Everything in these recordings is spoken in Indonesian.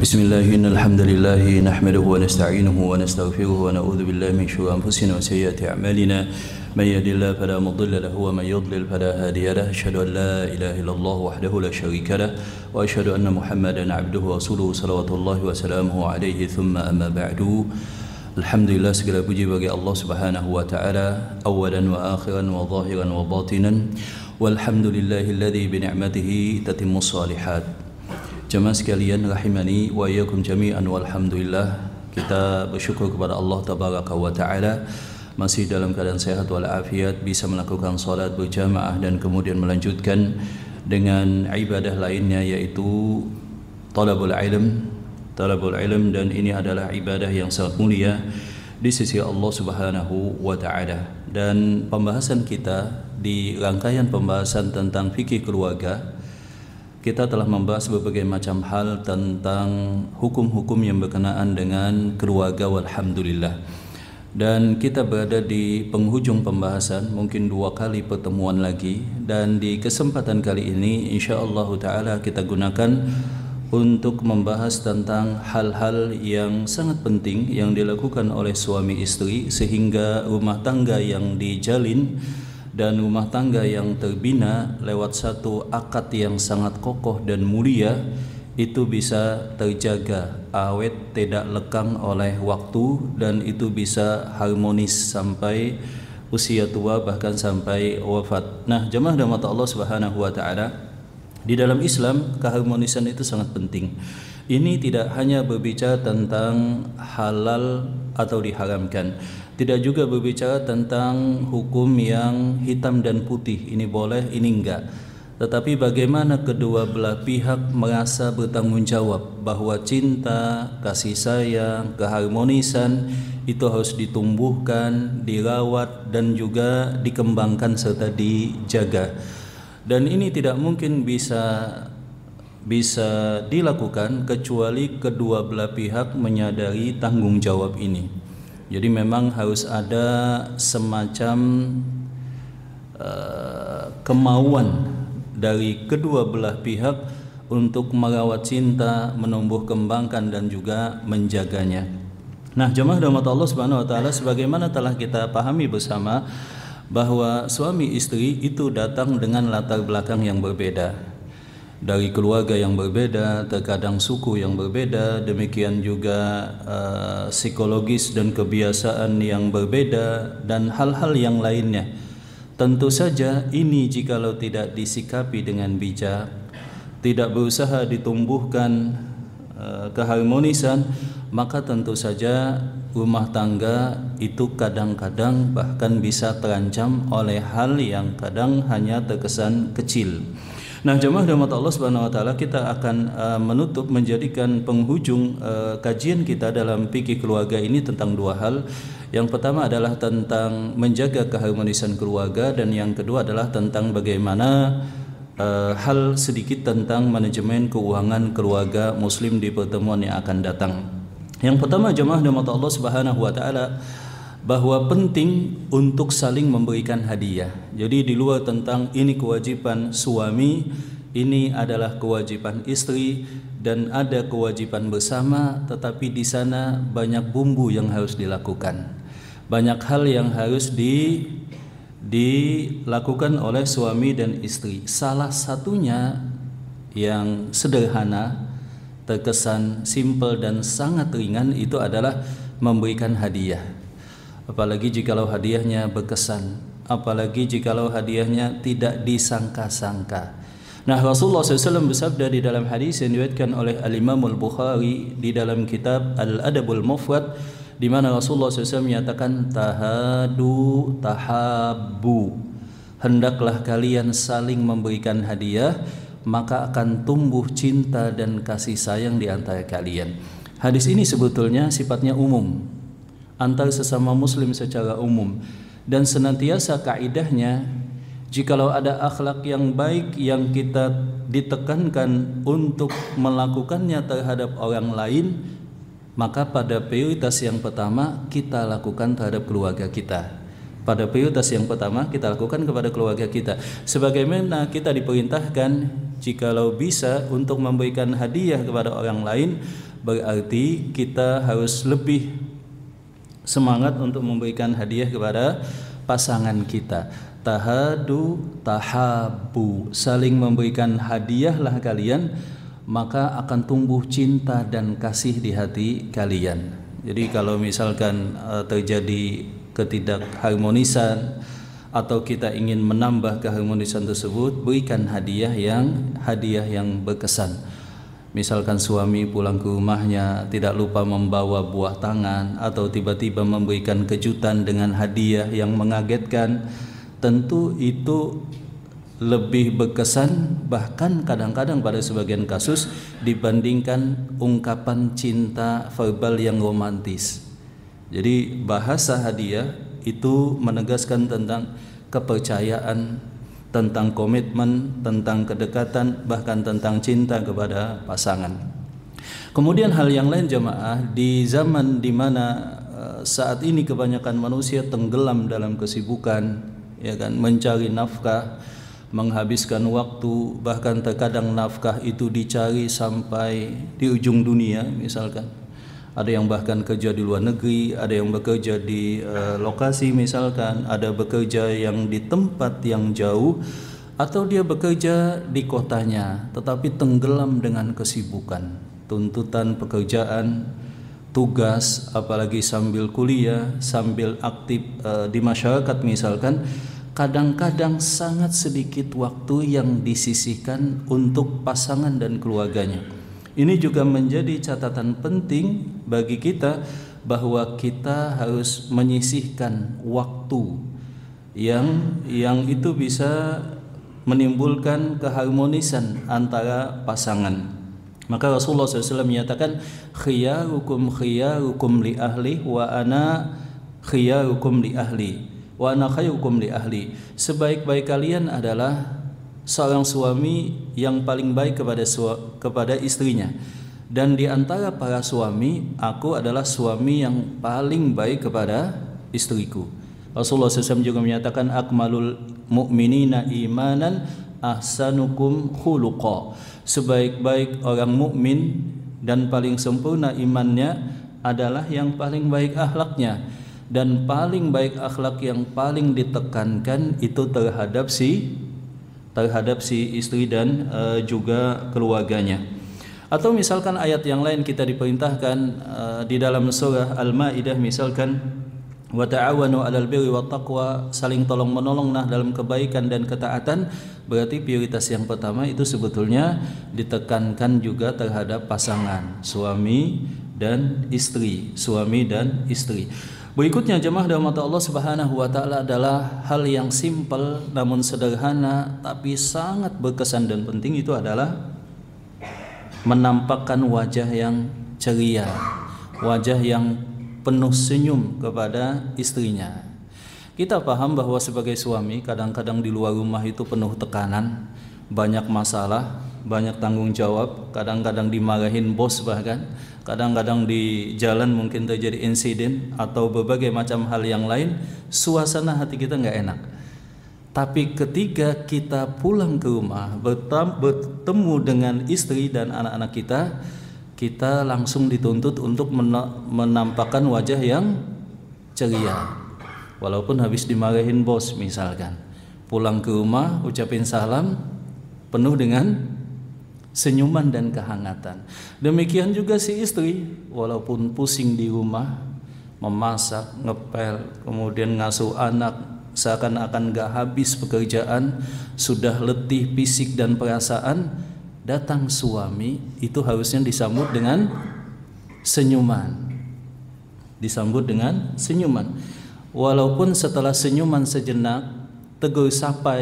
Bismillah, innal hamdalillah nahmaduhu wa nasta'inuhu wa nastaghfiruhu wa na'udzu billahi min shururi anfusina wa sayyiati a'malina may yahdihillahu fala mudilla lahu wa may yudlil fala hadiya lahu asyhadu an la ilaha illallah wahdahu la syarika lahu wa asyhadu anna Muhammadan 'abduhu wa rasuluhu salawatullahi wa salamuhu alaihi thumma amma ba'du. Alhamdulillah, segala puji bagi Allah Subhanahu wa taala, awalan wa akhiran wa zahiran wa batinan, walhamdulillahilladzi bi ni'matihi tatimmus shalihat. Jemaah sekalian rahimani wa iyyakum jami'an, walhamdulillah, kita bersyukur kepada Allah tabaraka wa taala masih dalam keadaan sehat walafiat, bisa melakukan salat berjamaah dan kemudian melanjutkan dengan ibadah lainnya, yaitu talabul ilm, dan ini adalah ibadah yang sangat mulia di sisi Allah Subhanahu wa taala. Dan pembahasan kita di rangkaian pembahasan tentang fikih keluarga, kita telah membahas berbagai macam hal tentang hukum-hukum yang berkenaan dengan keluarga, walhamdulillah. Dan kita berada di penghujung pembahasan, mungkin 2 kali pertemuan lagi, dan di kesempatan kali ini insyaallah taala kita gunakan untuk membahas tentang hal-hal yang sangat penting yang dilakukan oleh suami istri sehingga rumah tangga yang dijalin dan rumah tangga yang terbina lewat satu akad yang sangat kokoh dan mulia itu bisa terjaga awet, tidak lekang oleh waktu, dan itu bisa harmonis sampai usia tua, bahkan sampai wafat. Nah, jemaah rahmat Allah Subhanahu wa taala, di dalam Islam keharmonisan itu sangat penting. Ini tidak hanya berbicara tentang halal atau diharamkan, tidak juga berbicara tentang hukum yang hitam dan putih, ini boleh, ini enggak. Tetapi bagaimana kedua belah pihak merasa bertanggung jawab bahwa cinta, kasih sayang, keharmonisan itu harus ditumbuhkan, dirawat, dan juga dikembangkan serta dijaga. Dan ini tidak mungkin bisa dilakukan kecuali kedua belah pihak menyadari tanggung jawab ini. Jadi memang harus ada semacam kemauan dari kedua belah pihak untuk merawat cinta, menumbuh kembangkan, dan juga menjaganya. Nah, jemaah rahmat Allah Subhanahu wa taala, sebagaimana telah kita pahami bersama bahwa suami istri itu datang dengan latar belakang yang berbeda, dari keluarga yang berbeda, terkadang suku yang berbeda, demikian juga psikologis dan kebiasaan yang berbeda, dan hal-hal yang lainnya. Tentu saja ini jikalau tidak disikapi dengan bijak, tidak berusaha ditumbuhkan keharmonisan, maka tentu saja rumah tangga itu kadang-kadang bahkan bisa terancam oleh hal yang kadang hanya terkesan kecil. Nah, jemaah rahmat Allah Subhanahu wa taala, kita akan menutup, menjadikan penghujung kajian kita dalam fikih keluarga ini tentang 2 hal. Yang pertama adalah tentang menjaga keharmonisan keluarga, dan yang kedua adalah tentang bagaimana hal sedikit tentang manajemen keuangan keluarga muslim di pertemuan yang akan datang. Yang pertama, jemaah rahmat Allah Subhanahu wa taala, bahwa penting untuk saling memberikan hadiah. Jadi di luar tentang ini kewajiban suami, ini adalah kewajiban istri, dan ada kewajiban bersama, tetapi di sana banyak bumbu yang harus dilakukan. Banyak hal yang harus dilakukan oleh suami dan istri. Salah satunya yang sederhana, terkesan simpel dan sangat ringan, itu adalah memberikan hadiah. Apalagi jikalau hadiahnya berkesan, apalagi jikalau hadiahnya tidak disangka-sangka. Nah, Rasulullah SAW bersabda di dalam hadis yang diriwayatkan oleh Al-Imam Al-Bukhari di dalam kitab Al-Adabul Mufrad, di mana Rasulullah SAW menyatakan tahadu tahabbu, hendaklah kalian saling memberikan hadiah, maka akan tumbuh cinta dan kasih sayang di antara kalian. Hadis ini sebetulnya sifatnya umum, antar sesama muslim secara umum, dan senantiasa kaidahnya, jikalau ada akhlak yang baik yang kita ditekankan untuk melakukannya terhadap orang lain, maka pada prioritas yang pertama kita lakukan terhadap keluarga kita. Pada prioritas yang pertama kita lakukan kepada keluarga kita. Sebagaimana kita diperintahkan jikalau bisa untuk memberikan hadiah kepada orang lain, berarti kita harus lebih semangat untuk memberikan hadiah kepada pasangan kita. Tahadu tahabu, saling memberikan hadiahlah kalian, maka akan tumbuh cinta dan kasih di hati kalian. Jadi kalau misalkan terjadi ketidakharmonisan atau kita ingin menambah keharmonisan tersebut, berikan hadiah yang berkesan. Misalkan suami pulang ke rumahnya tidak lupa membawa buah tangan atau tiba-tiba memberikan kejutan dengan hadiah yang mengagetkan, tentu itu lebih berkesan, bahkan kadang-kadang pada sebagian kasus dibandingkan ungkapan cinta verbal yang romantis. Jadi bahasa hadiah itu menegaskan tentang kepercayaan, tentang komitmen, tentang kedekatan, bahkan tentang cinta kepada pasangan. Kemudian hal yang lain jamaah, di zaman dimana saat ini kebanyakan manusia tenggelam dalam kesibukan, ya kan, mencari nafkah, menghabiskan waktu, bahkan terkadang nafkah itu dicari sampai di ujung dunia. Misalkan ada yang bahkan kerja di luar negeri, ada yang bekerja di lokasi, misalkan ada bekerja yang di tempat yang jauh, atau dia bekerja di kotanya tetapi tenggelam dengan kesibukan, tuntutan pekerjaan, tugas, apalagi sambil kuliah, sambil aktif di masyarakat misalkan. Kadang-kadang sangat sedikit waktu yang disisihkan untuk pasangan dan keluarganya. Ini juga menjadi catatan penting bagi kita bahwa kita harus menyisihkan waktu yang itu bisa menimbulkan keharmonisan antara pasangan. Maka Rasulullah SAW menyatakan, khiyarukum li ahli wa ana khiyarukum li ahli wa ana khairukum li ahli. Sebaik-baik kalian adalah seorang suami yang paling baik kepada istrinya, dan di antara para suami aku adalah suami yang paling baik kepada istriku. Rasulullah SAW juga menyatakan, akmalul mu'minina imanan ahsanukum khuluqa. Sebaik-baik orang mukmin dan paling sempurna imannya adalah yang paling baik akhlaknya. Dan paling baik akhlak yang paling ditekankan itu terhadap si istri dan juga keluarganya. Atau misalkan ayat yang lain kita diperintahkan di dalam surah Al-Maidah, misalkan wa ta'awanu 'alal birri wat taqwa, saling tolong menolong dalam kebaikan dan ketaatan. Berarti prioritas yang pertama itu sebetulnya ditekankan juga terhadap pasangan, suami dan istri. Berikutnya jemaah dalam mata Allah Subhanahu wa taala adalah hal yang simpel namun sederhana tapi sangat berkesan dan penting, itu adalah menampakkan wajah yang ceria, wajah yang penuh senyum kepada istrinya. Kita paham bahwa sebagai suami kadang-kadang di luar rumah itu penuh tekanan, banyak masalah, banyak tanggung jawab, kadang-kadang dimarahin bos, bahkan kadang-kadang di jalan mungkin terjadi insiden atau berbagai macam hal yang lain, suasana hati kita nggak enak. Tapi ketika kita pulang ke rumah, bertemu dengan istri dan anak-anak kita langsung dituntut untuk menampakkan wajah yang ceria. Walaupun habis dimarahin bos misalkan, pulang ke rumah ucapin salam penuh dengan senyuman dan kehangatan. Demikian juga si istri, walaupun pusing di rumah, memasak, ngepel, kemudian ngasuh anak, seakan-akan gak habis pekerjaan, sudah letih fisik dan perasaan, datang suami itu harusnya disambut dengan senyuman. Walaupun setelah senyuman sejenak, tegur sapa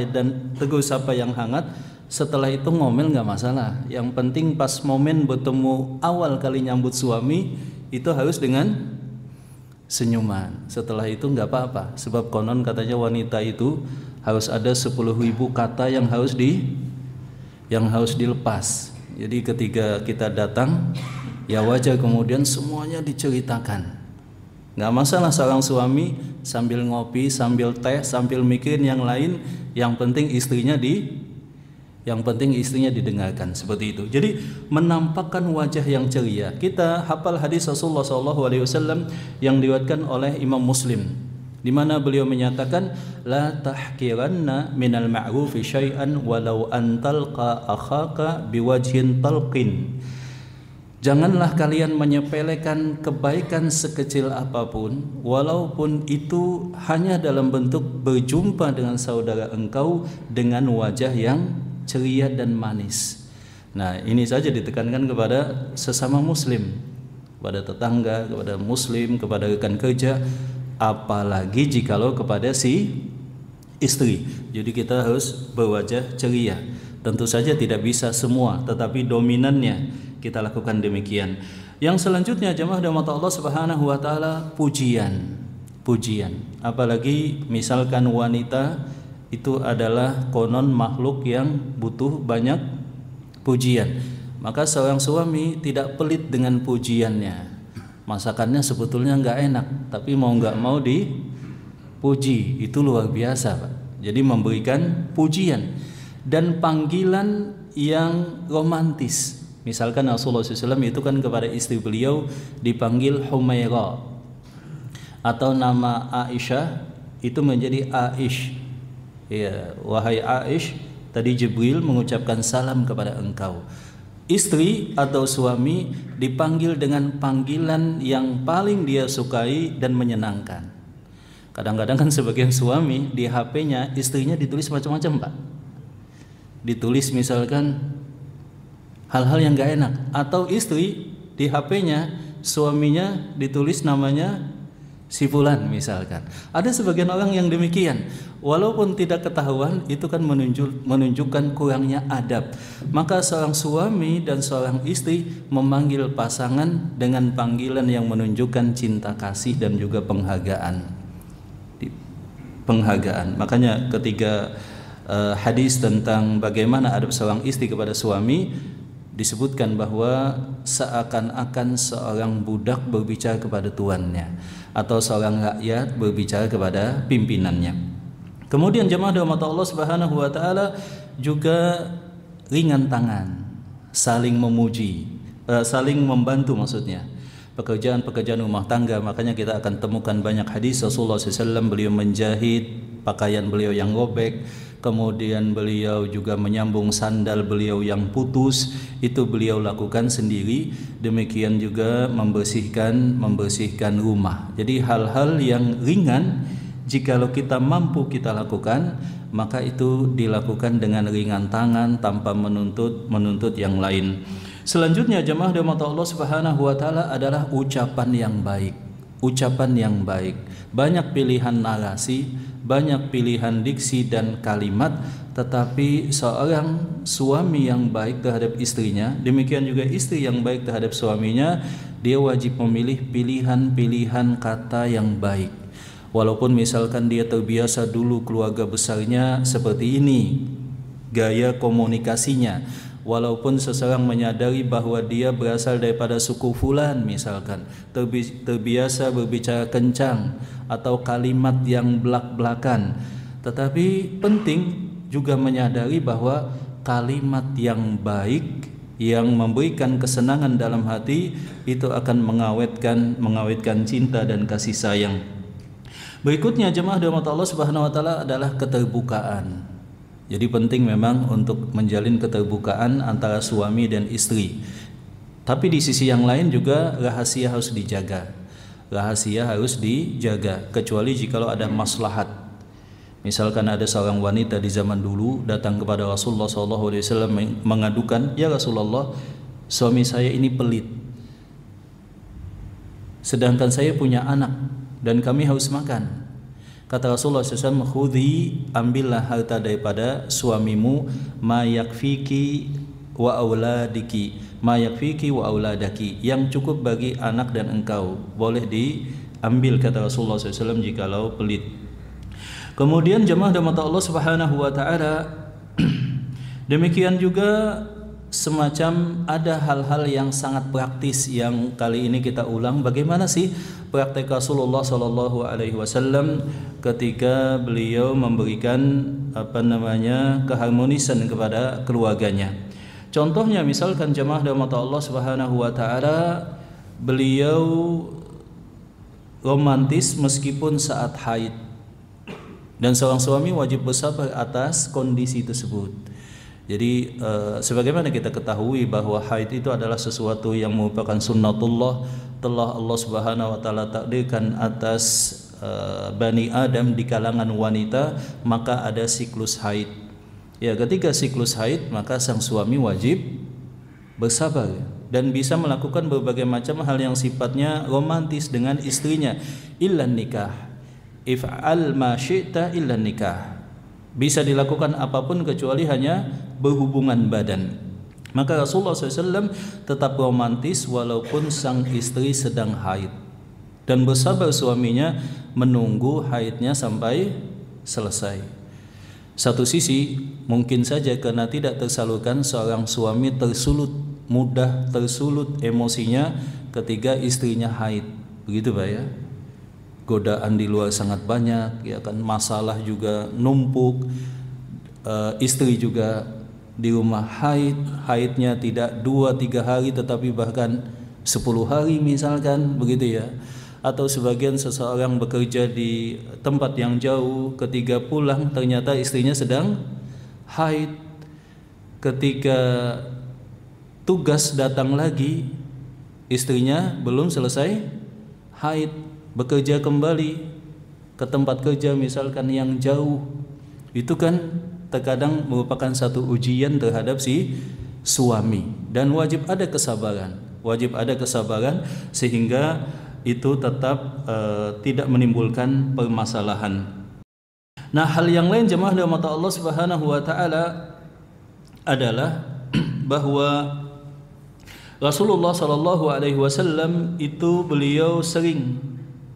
yang hangat, setelah itu ngomel nggak masalah. Yang penting pas momen bertemu awal kali nyambut suami itu harus dengan senyuman. Setelah itu nggak apa-apa. Sebab konon katanya wanita itu harus ada 10.000 kata yang harus dilepas. Jadi ketika kita datang, ya wajar kemudian semuanya diceritakan. Nggak masalah seorang suami sambil ngopi, sambil teh, sambil mikirin yang lain. Yang penting istrinya Yang penting istrinya didengarkan, seperti itu. Jadi menampakkan wajah yang ceria. Kita hafal hadis Rasulullah SAW yang diriwayatkan oleh Imam Muslim, di mana beliau menyatakan, la tahkiranna minal ma'rufi syai'an walau an talqa akhaka biwajhin talqin. Janganlah kalian menyepelekan kebaikan sekecil apapun, walaupun itu hanya dalam bentuk berjumpa dengan saudara engkau dengan wajah yang ceria dan manis. Nah, ini saja ditekankan kepada sesama muslim, kepada tetangga, kepada muslim, kepada rekan kerja, apalagi jikalau kepada si istri. Jadi kita harus berwajah ceria. Tentu saja tidak bisa semua, tetapi dominannya kita lakukan demikian. Yang selanjutnya jemaah rahmat Allah Subhanahu wa taala, pujian. Apalagi misalkan wanita itu adalah konon makhluk yang butuh banyak pujian. Maka seorang suami tidak pelit dengan pujiannya. Masakannya sebetulnya enggak enak, tapi mau enggak mau dipuji. Itu luar biasa, Pak. Jadi memberikan pujian dan panggilan yang romantis. Misalkan Rasulullah SAW itu kan kepada istri beliau dipanggil Humaira, atau nama Aisyah itu menjadi Aish. Ya, wahai Aish, tadi Jibril mengucapkan salam kepada engkau. Istri atau suami dipanggil dengan panggilan yang paling dia sukai dan menyenangkan. Kadang-kadang kan sebagian suami di HP-nya istrinya ditulis macam-macam, Pak. Ditulis misalkan hal-hal yang gak enak, atau istri di HP-nya suaminya ditulis namanya si fulan misalkan. Ada sebagian orang yang demikian, walaupun tidak ketahuan, itu kan menunjukkan kurangnya adab. Maka seorang suami dan seorang istri memanggil pasangan dengan panggilan yang menunjukkan cinta kasih dan juga penghargaan. Makanya ketika hadis tentang bagaimana adab seorang istri kepada suami, disebutkan bahwa seakan-akan seorang budak berbicara kepada tuannya, atau seorang rakyat berbicara kepada pimpinannya. Kemudian jemaah rahmat Allah Subhanahu wa taala juga ringan tangan, saling memuji, saling membantu maksudnya. Pekerjaan-pekerjaan rumah tangga, makanya kita akan temukan banyak hadis Rasulullah SAW, beliau menjahit pakaian beliau yang robek, kemudian beliau juga menyambung sandal beliau yang putus, itu beliau lakukan sendiri. Demikian juga membersihkan rumah. Jadi hal-hal yang ringan jikalau kita mampu kita lakukan, maka itu dilakukan dengan ringan tangan tanpa menuntut yang lain. Selanjutnya jemaah rahmat Allah Subhanahu wa taala adalah ucapan yang baik. Ucapan yang baik. Banyak pilihan narasi, banyak pilihan diksi dan kalimat, tetapi seorang suami yang baik terhadap istrinya, demikian juga istri yang baik terhadap suaminya, dia wajib memilih pilihan-pilihan kata yang baik. Walaupun misalkan dia terbiasa dulu keluarga besarnya seperti ini gaya komunikasinya, walaupun seseorang menyadari bahwa dia berasal daripada suku fulan misalkan, terbiasa berbicara kencang atau kalimat yang belak-belakan, tetapi penting juga menyadari bahwa kalimat yang baik yang memberikan kesenangan dalam hati itu akan mengawetkan cinta dan kasih sayang. Berikutnya jemaah rahmat Allah Subhanahu wa taala adalah keterbukaan. Jadi penting memang untuk menjalin keterbukaan antara suami dan istri. Tapi di sisi yang lain juga rahasia harus dijaga. Kecuali jikalau ada maslahat. Misalkan ada seorang wanita di zaman dulu datang kepada Rasulullah SAW mengadukan, ya Rasulullah, suami saya ini pelit, sedangkan saya punya anak dan kami haus makan. Kata Rasulullah SAW, khudhi, ambillah harta daripada suamimu, ma yakfiki wa auladaki, yang cukup bagi anak dan engkau, boleh diambil, kata Rasulullah SAW, jikalau pelit. Kemudian jemaah rahmat Allah Subhanahu wa taala, demikian juga semacam ada hal-hal yang sangat praktis yang kali ini kita ulang. Bagaimana sih praktek Rasulullah Shallallahu Alaihi Wasallam ketika beliau memberikan keharmonisan kepada keluarganya. Contohnya misalkan jemaah rahmat Allah Subhanahu Wa Taala, beliau romantis meskipun saat haid, dan seorang suami wajib bersabar atas kondisi tersebut. Jadi sebagaimana kita ketahui bahwa haid itu adalah sesuatu yang merupakan sunnatullah, telah Allah Subhanahu Wa Taala takdirkan atas Bani Adam di kalangan wanita, maka ada siklus haid. Ya, ketika siklus haid maka sang suami wajib bersabar dan bisa melakukan berbagai macam hal yang sifatnya romantis dengan istrinya. Illan nikah, if'al ma syi'ta illan nikah. Bisa dilakukan apapun kecuali hanya berhubungan badan. Maka Rasulullah SAW tetap romantis walaupun sang istri sedang haid, dan bersabar suaminya menunggu haidnya sampai selesai. Satu sisi mungkin saja karena tidak tersalurkan, seorang suami mudah tersulut emosinya ketika istrinya haid, begitu Pak ya. Godaan di luar sangat banyak, ya kan, masalah juga numpuk, istri juga di rumah haidnya tidak 2-3 hari tetapi bahkan 10 hari misalkan, begitu ya. Atau sebagian seseorang bekerja di tempat yang jauh, ketika pulang ternyata istrinya sedang haid, ketika tugas datang lagi istrinya belum selesai haid, bekerja kembali ke tempat kerja misalkan yang jauh, itu kan terkadang merupakan satu ujian terhadap si suami, dan wajib ada kesabaran sehingga itu tetap tidak menimbulkan permasalahan. Nah, hal yang lain jemaah rahmat Allah Subhanahu Wa Taala adalah bahwa Rasulullah Shallallahu Alaihi Wasallam itu beliau sering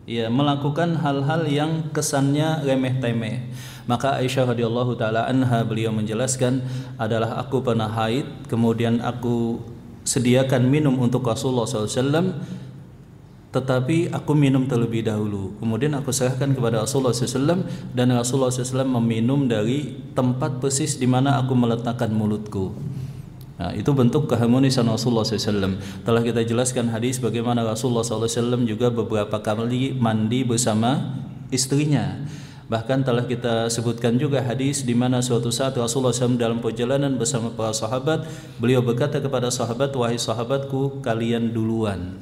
melakukan hal-hal yang kesannya remeh-temeh. Maka Aisyah radhiyallahu taala anha beliau menjelaskan, adalah aku pernah haid, kemudian aku sediakan minum untuk Rasulullah SAW, tetapi aku minum terlebih dahulu, kemudian aku serahkan kepada Rasulullah SAW, dan Rasulullah SAW meminum dari tempat persis di mana aku meletakkan mulutku. Nah, itu bentuk keharmonisan Rasulullah SAW. Telah kita jelaskan hadis bagaimana Rasulullah SAW juga beberapa kali mandi bersama istrinya. Bahkan telah kita sebutkan juga hadis di mana suatu saat Rasulullah SAW dalam perjalanan bersama para sahabat, beliau berkata kepada sahabat, wahai sahabatku, kalian duluan,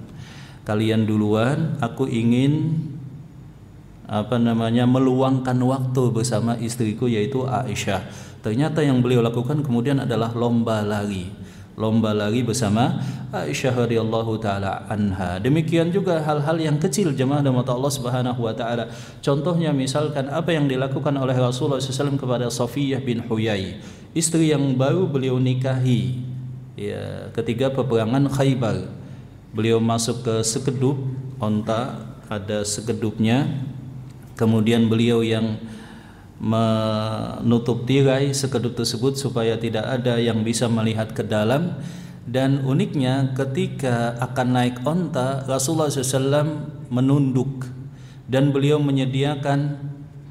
aku ingin meluangkan waktu bersama istriku yaitu Aisyah. Ternyata yang beliau lakukan kemudian adalah lomba lari bersama Aisyah radhiyallahu taala anha. Demikian juga hal-hal yang kecil jemaah rahmat Allah Subhanahu wa taala. Contohnya misalkan apa yang dilakukan oleh Rasulullah SAW kepada Safiyah bin Huyai, istri yang baru beliau nikahi ya, ketika peperangan Khaybar. Beliau masuk ke sekedup onta, ada sekedupnya, kemudian beliau yang menutup tirai sekedup tersebut supaya tidak ada yang bisa melihat ke dalam. Dan uniknya ketika akan naik onta, Rasulullah SAW menunduk dan beliau menyediakan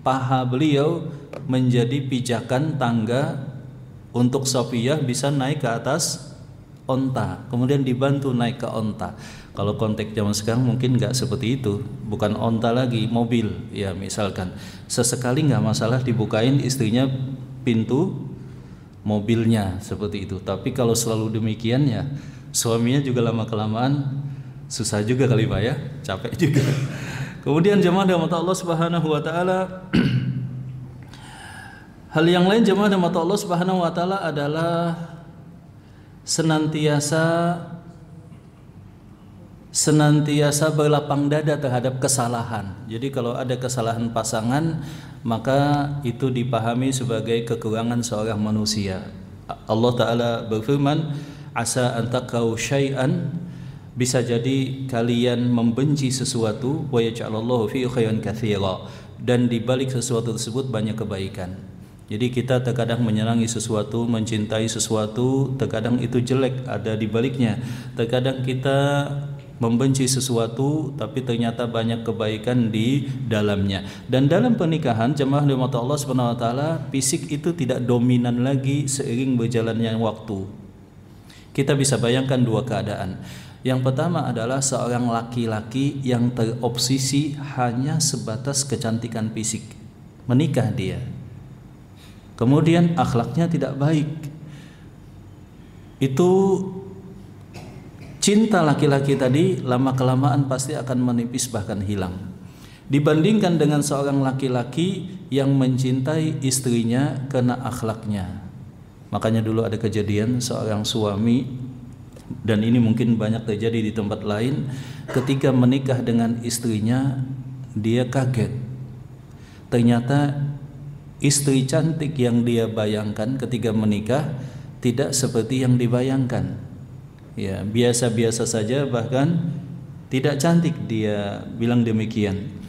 paha beliau menjadi pijakan tangga untuk Safiyah bisa naik ke atas onta, kemudian dibantu naik ke onta. Kalau konteks zaman sekarang mungkin nggak seperti itu, bukan onta lagi, mobil ya misalkan. Sesekali nggak masalah dibukain istrinya pintu mobilnya seperti itu. Tapi kalau selalu demikian ya suaminya juga lama kelamaan susah juga kali Pak ya, capek juga. Kemudian jemaah rahmat Allah Subhanahu wa taala, hal yang lain jemaah rahmat Allah Subhanahu wa taala adalah senantiasa berlapang dada terhadap kesalahan. Jadi kalau ada kesalahan pasangan, maka itu dipahami sebagai kekurangan seorang manusia. Allah Ta'ala berfirman, asa an takrahu syai'an, bisa jadi kalian membenci sesuatu, wa yaj'alallahu fi khairan katsira, dan di balik sesuatu tersebut banyak kebaikan. Jadi kita terkadang menyenangi sesuatu, mencintai sesuatu, terkadang itu jelek ada di baliknya. Terkadang kita membenci sesuatu tapi ternyata banyak kebaikan di dalamnya. Dan dalam pernikahan, jemaah rahmat Allah Subhanahu wa taala, fisik itu tidak dominan lagi seiring berjalannya waktu. Kita bisa bayangkan dua keadaan. Yang pertama adalah seorang laki-laki yang terobsesi hanya sebatas kecantikan fisik. Menikah dia, kemudian akhlaknya tidak baik. Itu cinta laki-laki tadi lama-kelamaan pasti akan menipis bahkan hilang. Dibandingkan dengan seorang laki-laki yang mencintai istrinya karena akhlaknya. Makanya dulu ada kejadian seorang suami, dan ini mungkin banyak terjadi di tempat lain, ketika menikah dengan istrinya dia kaget. Ternyata istri cantik yang dia bayangkan ketika menikah tidak seperti yang dibayangkan. Ya, biasa-biasa saja, bahkan tidak cantik, dia bilang demikian.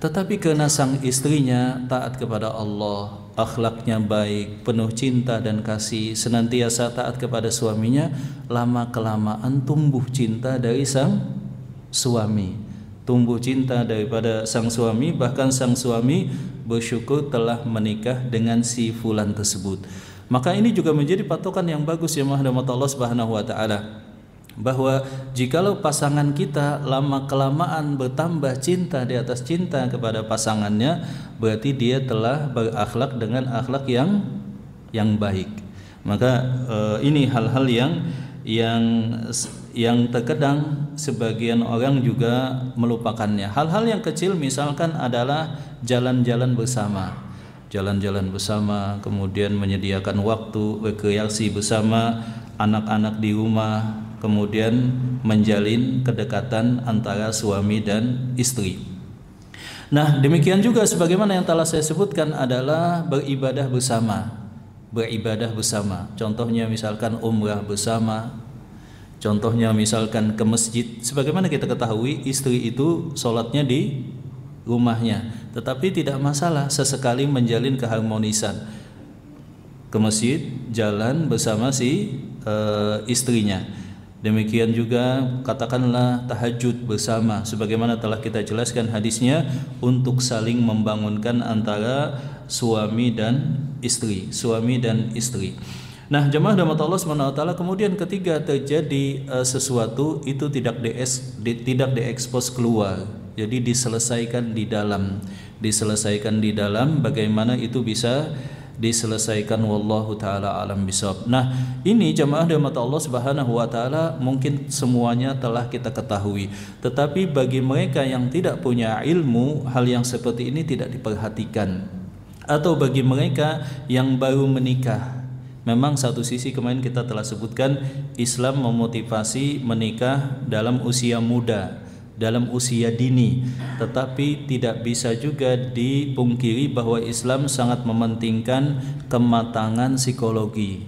Tetapi karena sang istrinya taat kepada Allah, akhlaknya baik, penuh cinta dan kasih, senantiasa taat kepada suaminya, lama-kelamaan tumbuh cinta dari sang suami. Tumbuh cinta daripada sang suami, bahkan sang suami bersyukur telah menikah dengan si fulan tersebut. Maka ini juga menjadi patokan yang bagus ya rahmat Allah Subhanahu wa taala, bahwa jikalau pasangan kita lama-kelamaan bertambah cinta di atas cinta kepada pasangannya, berarti dia telah berakhlak dengan akhlak yang baik. Maka ini hal-hal yang terkadang sebagian orang juga melupakannya. Hal-hal yang kecil misalkan adalah jalan-jalan bersama, kemudian menyediakan waktu rekreasi bersama anak-anak di rumah, kemudian menjalin kedekatan antara suami dan istri. Nah, demikian juga sebagaimana yang telah saya sebutkan adalah beribadah bersama. Contohnya misalkan umrah bersama, contohnya misalkan ke masjid. Sebagaimana kita ketahui, istri itu sholatnya di rumahnya, tetapi tidak masalah sesekali menjalin keharmonisan, ke masjid, jalan bersama si istrinya. Demikian juga katakanlah tahajud bersama, sebagaimana telah kita jelaskan hadisnya, untuk saling membangunkan antara suami dan istri. Nah, jemaah rahmat Allah Subhanahu wa taala, kemudian ketika terjadi sesuatu itu tidak diekspos keluar. Jadi diselesaikan di dalam, bagaimana itu bisa diselesaikan, wallahu taala alam bisawab. Nah, ini jemaah rahmat Allah Subhanahu wa taala mungkin semuanya telah kita ketahui, tetapi bagi mereka yang tidak punya ilmu, hal yang seperti ini tidak diperhatikan. Atau bagi mereka yang baru menikah, memang satu sisi kemarin kita telah sebutkan, Islam memotivasi menikah dalam usia muda, dalam usia dini, tetapi tidak bisa juga dipungkiri bahwa Islam sangat mementingkan kematangan psikologi.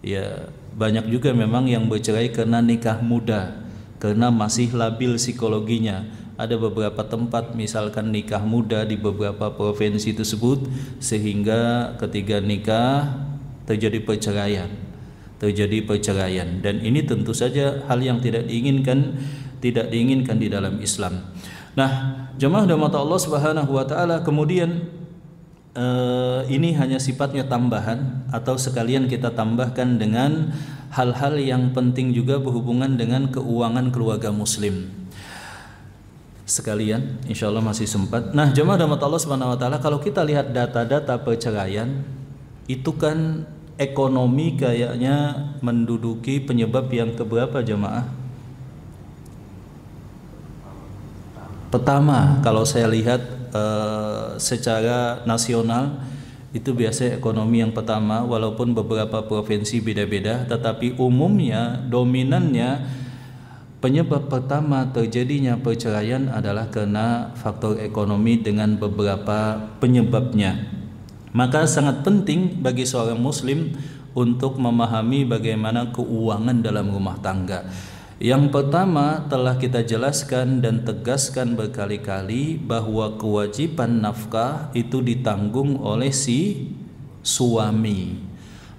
Ya, banyak juga memang yang bercerai karena nikah muda, karena masih labil psikologinya. Ada beberapa tempat misalkan nikah muda di beberapa provinsi tersebut, sehingga ketika nikah terjadi perceraian, dan ini tentu saja hal yang tidak diinginkan di dalam Islam. Nah, jemaah rahmat Allah Subhanahu wa taala, kemudian ini hanya sifatnya tambahan, atau sekalian kita tambahkan dengan hal-hal yang penting juga berhubungan dengan keuangan keluarga muslim. Sekalian, insya Allah masih sempat. Nah, jemaah rahmat Allah Subhanahu wa taala, kalau kita lihat data-data perceraian, itu kan ekonomi kayaknya menduduki penyebab yang keberapa jemaah? Pertama, kalau saya lihat secara nasional itu biasanya ekonomi yang pertama, walaupun beberapa provinsi beda-beda, tetapi umumnya dominannya penyebab pertama terjadinya perceraian adalah karena faktor ekonomi dengan beberapa penyebabnya. Maka sangat penting bagi seorang muslim untuk memahami bagaimana keuangan dalam rumah tangga. Yang pertama telah kita jelaskan dan tegaskan berkali-kali bahwa kewajiban nafkah itu ditanggung oleh si suami.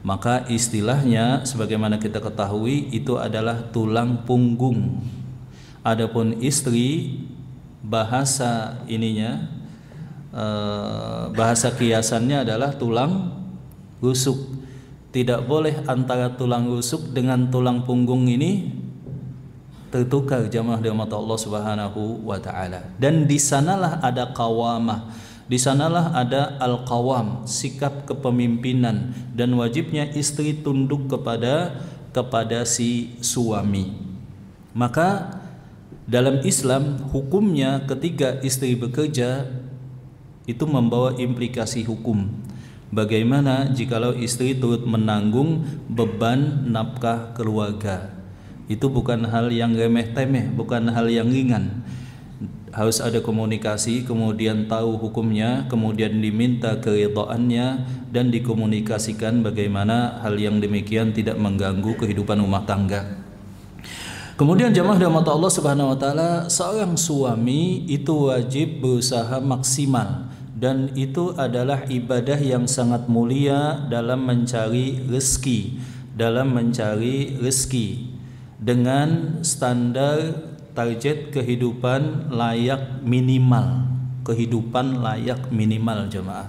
Maka istilahnya sebagaimana kita ketahui itu adalah tulang punggung. Adapun istri bahasa ininya bahasa kiasannya adalah tulang rusuk. Tidak boleh antara tulang rusuk dengan tulang punggung ini tertukar, jamaah dirahmati Allah Subhanahu wa taala. Dan di sanalah ada qawamah. Di sanalah ada al-qawam, sikap kepemimpinan, dan wajibnya istri tunduk kepada si suami. Maka dalam Islam hukumnya ketika istri bekerja itu membawa implikasi hukum. Bagaimana jikalau istri turut menanggung beban nafkah keluarga? Itu bukan hal yang remeh-temeh, bukan hal yang ringan. Harus ada komunikasi, kemudian tahu hukumnya, kemudian diminta keridhaannya, dan dikomunikasikan bagaimana hal yang demikian tidak mengganggu kehidupan rumah tangga. Kemudian jamaah dirahmati Allah Subhanahu wa taala, seorang suami itu wajib berusaha maksimal, dan itu adalah ibadah yang sangat mulia dalam mencari rezeki dengan standar target kehidupan layak minimal jemaah.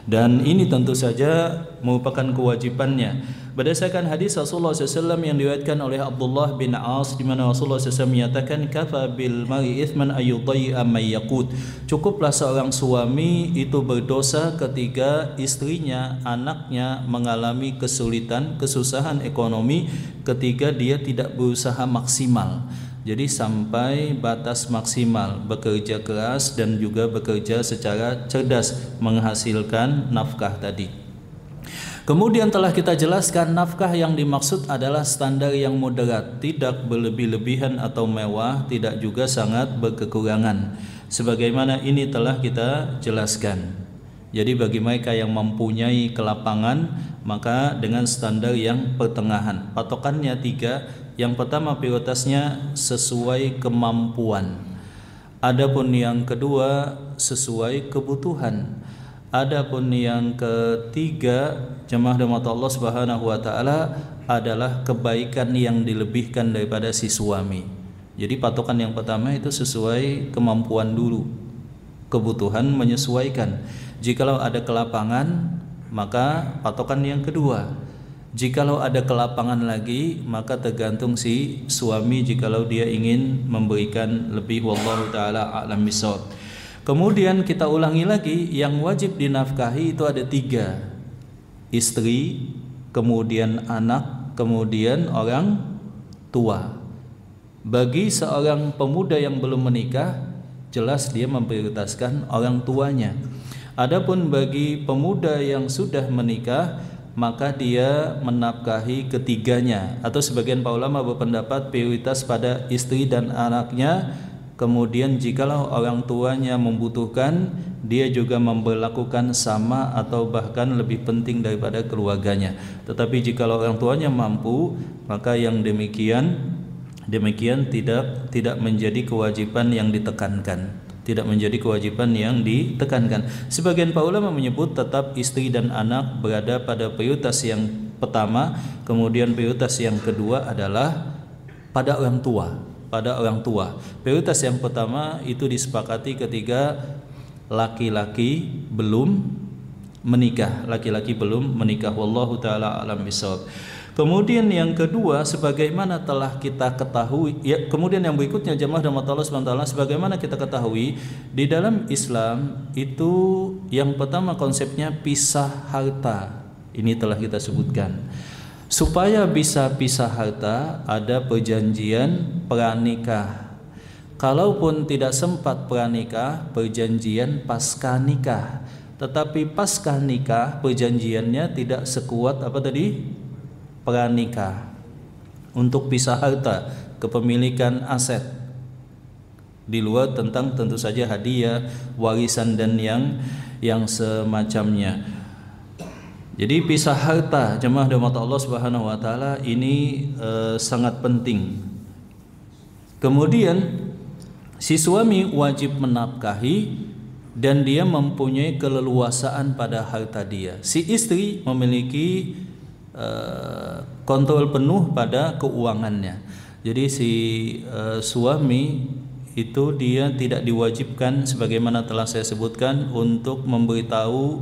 Dan ini tentu saja merupakan kewajibannya. Berdasarkan hadis Rasulullah SAW yang diriwayatkan oleh Abdullah bin As, di mana Rasulullah SAW menyatakan, "Kafa bil mar'i ithman ayyudai'a may yaqut." Cukuplah seorang suami itu berdosa ketika istrinya, anaknya mengalami kesulitan, kesusahan ekonomi ketika dia tidak berusaha maksimal. Jadi sampai batas maksimal, bekerja keras dan juga bekerja secara cerdas menghasilkan nafkah tadi. Kemudian telah kita jelaskan nafkah yang dimaksud adalah standar yang moderat, tidak berlebih-lebihan atau mewah, tidak juga sangat berkekurangan. Sebagaimana ini telah kita jelaskan. Jadi bagi mereka yang mempunyai kelapangan, maka dengan standar yang pertengahan. Patokannya 3. Yang pertama, prioritasnya sesuai kemampuan. Adapun yang kedua, sesuai kebutuhan. Adapun yang ketiga, jemaah rahmat Allah Subhanahu wa taala, adalah kebaikan yang dilebihkan daripada si suami. Jadi patokan yang pertama itu sesuai kemampuan dulu. Kebutuhan menyesuaikan. Jikalau ada kelapangan, maka patokan yang kedua. Jikalau ada kelapangan lagi, maka tergantung si suami jikalau dia ingin memberikan lebih, wallahu taala a'lam bishawab. Kemudian kita ulangi lagi, yang wajib dinafkahi itu ada 3. Istri, kemudian anak, kemudian orang tua. Bagi seorang pemuda yang belum menikah, jelas dia memprioritaskan orang tuanya. Adapun bagi pemuda yang sudah menikah, maka dia menafkahi ketiganya, atau sebagian para ulama berpendapat prioritas pada istri dan anaknya. Kemudian jikalau orang tuanya membutuhkan, dia juga memperlakukan sama atau bahkan lebih penting daripada keluarganya. Tetapi jikalau orang tuanya mampu, maka yang demikian tidak menjadi kewajiban yang ditekankan. Sebagian para ulama menyebut tetap istri dan anak berada pada prioritas yang pertama, kemudian prioritas yang kedua adalah pada orang tua. Prioritas yang pertama itu disepakati ketika laki-laki belum menikah. Wallahu taala alam bishawab. Kemudian yang kedua, sebagaimana telah kita ketahui, kemudian yang berikutnya jemaah rahmat Allah SWT, sebagaimana kita ketahui di dalam Islam itu yang pertama konsepnya pisah harta. Ini telah kita sebutkan. Supaya bisa pisah harta, ada perjanjian pranikah. Kalaupun tidak sempat pranikah, perjanjian pasca nikah. Tetapi pasca nikah perjanjiannya tidak sekuat pranikah untuk pisah harta, kepemilikan aset, di luar tentang tentu saja hadiah, warisan dan yang semacamnya. Jadi pisah harta, jemaah rahmat Allah Subhanahu wa taala, ini sangat penting. Kemudian si suami wajib menafkahi dan dia mempunyai keleluasaan pada harta dia. Si istri memiliki kontrol penuh pada keuangannya. Jadi si suami itu dia tidak diwajibkan sebagaimana telah saya sebutkan untuk memberitahu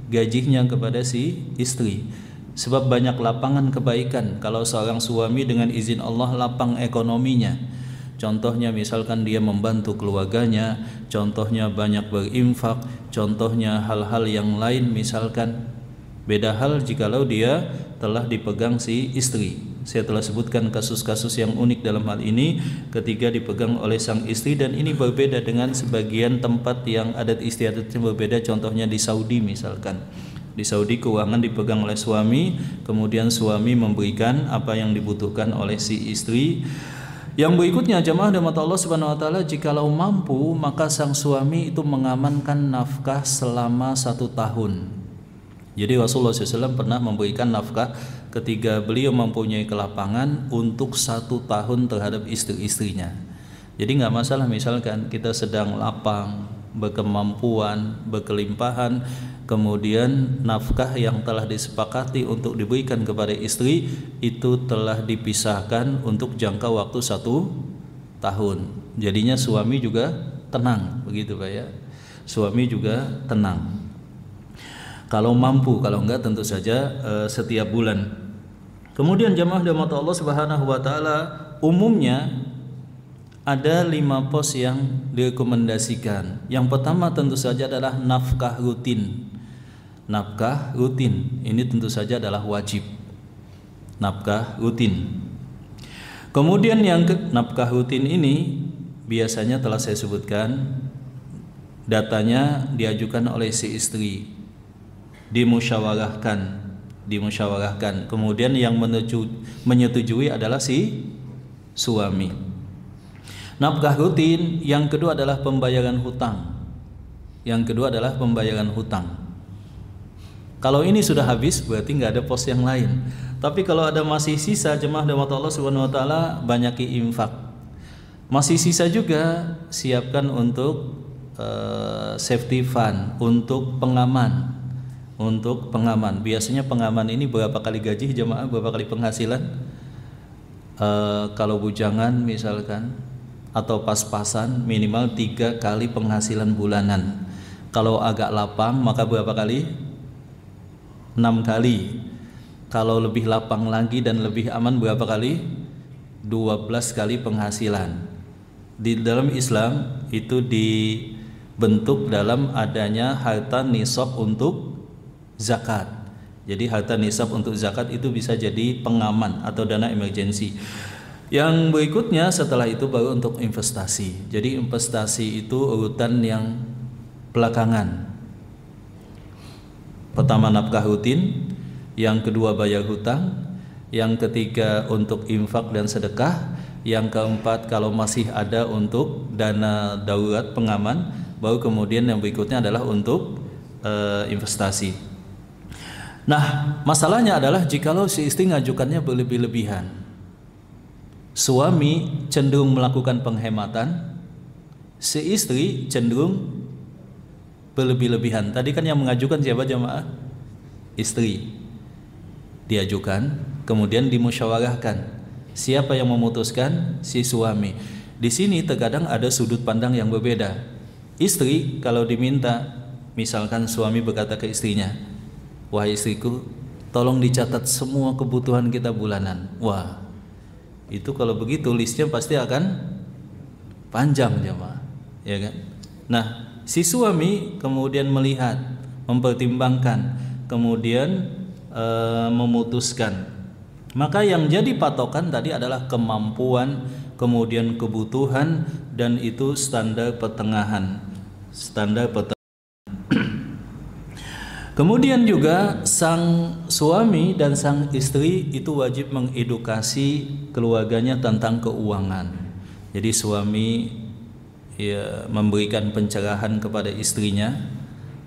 gajinya kepada si istri. Sebab banyak lapangan kebaikan kalau seorang suami dengan izin Allah lapang ekonominya. Contohnya misalkan dia membantu keluarganya, contohnya banyak berinfak, contohnya hal-hal yang lain misalkan. Beda hal jikalau dia telah dipegang si istri. Saya telah sebutkan kasus-kasus yang unik dalam hal ini ketika dipegang oleh sang istri, dan ini berbeda dengan sebagian tempat yang adat istiadatnya berbeda. Contohnya di Saudi misalkan. Di Saudi keuangan dipegang oleh suami, kemudian suami memberikan apa yang dibutuhkan oleh si istri. Yang berikutnya jemaah rahmat Allah Subhanahu wa taala, jikalau mampu maka sang suami itu mengamankan nafkah selama 1 tahun. Jadi Rasulullah SAW pernah memberikan nafkah ketika beliau mempunyai kelapangan untuk 1 tahun terhadap istri-istrinya. Jadi nggak masalah misalkan kita sedang lapang, berkemampuan, berkelimpahan, kemudian nafkah yang telah disepakati untuk diberikan kepada istri itu telah dipisahkan untuk jangka waktu 1 tahun. Jadinya suami juga tenang, begitu Pak ya. Suami juga tenang. Kalau mampu, kalau enggak tentu saja setiap bulan. Kemudian jemaah rahmat Allah Subhanahu wa taala, umumnya ada 5 pos yang direkomendasikan. Yang pertama tentu saja adalah nafkah rutin. Nafkah rutin ini tentu saja adalah wajib. Nafkah rutin. Kemudian yang nafkah rutin ini biasanya telah saya sebutkan, datanya diajukan oleh si istri, dimusyawarahkan. Kemudian yang menyetujui adalah si suami. Nafkah rutin yang kedua adalah pembayaran hutang. Kalau ini sudah habis berarti nggak ada pos yang lain. Tapi kalau ada masih sisa, jemaah rahmat Allah Subhanahu wa taala, banyaki infak. Masih sisa juga siapkan untuk safety fund, untuk pengaman. Biasanya pengaman ini berapa kali gaji jemaah, berapa kali penghasilan? Kalau bujangan misalkan atau pas-pasan minimal 3 kali penghasilan bulanan. Kalau agak lapang maka berapa kali? 6 kali. Kalau lebih lapang lagi dan lebih aman berapa kali? 12 kali penghasilan. Di dalam Islam itu dibentuk dalam adanya harta nisab untuk zakat. Jadi harta nisab untuk zakat itu bisa jadi pengaman atau dana emergensi. Yang berikutnya setelah itu baru untuk investasi. Jadi investasi itu urutan yang belakangan. Pertama nafkah rutin, yang kedua bayar hutang, yang ketiga untuk infak dan sedekah, yang keempat kalau masih ada untuk dana darurat pengaman, baru kemudian yang berikutnya adalah untuk investasi. Nah, masalahnya adalah jikalau si istri ngajukannya berlebih-lebihan. Suami cenderung melakukan penghematan, si istri cenderung berlebih-lebihan. Tadi kan yang mengajukan siapa jemaah? Istri. Diajukan, kemudian dimusyawarahkan. Siapa yang memutuskan? Si suami. Di sini terkadang ada sudut pandang yang berbeda. Istri kalau diminta, misalkan suami berkata ke istrinya, "Wahai istriku, tolong dicatat semua kebutuhan kita bulanan." Wah, itu kalau begitu listnya pasti akan panjang jemaah, ya kan? Nah, si suami kemudian melihat, mempertimbangkan, kemudian memutuskan. Maka yang jadi patokan tadi adalah kemampuan, kemudian kebutuhan, dan itu standar pertengahan. Kemudian juga sang suami dan sang istri itu wajib mengedukasi keluarganya tentang keuangan. Jadi suami memberikan pencerahan kepada istrinya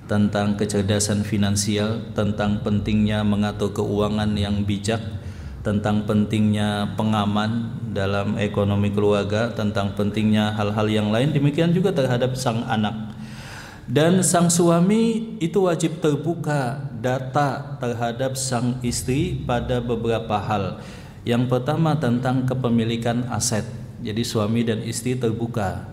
tentang kecerdasan finansial, tentang pentingnya mengatur keuangan yang bijak, tentang pentingnya pengaman dalam ekonomi keluarga, tentang pentingnya hal-hal yang lain. Demikian juga terhadap sang anak. Dan sang suami itu wajib terbuka data terhadap sang istri pada beberapa hal. Yang pertama tentang kepemilikan aset. Jadi suami dan istri terbuka.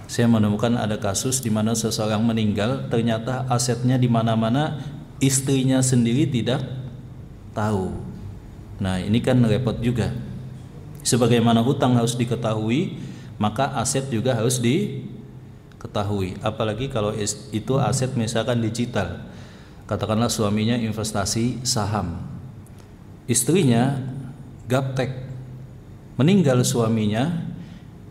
Saya menemukan ada kasus di mana seseorang meninggal, ternyata asetnya di mana-mana, istrinya sendiri tidak tahu. Nah, ini kan repot juga. Sebagaimana hutang harus diketahui, maka aset juga harus diketahui. Apalagi kalau itu aset misalkan digital. Katakanlah suaminya investasi saham, istrinya gaptek, meninggal suaminya,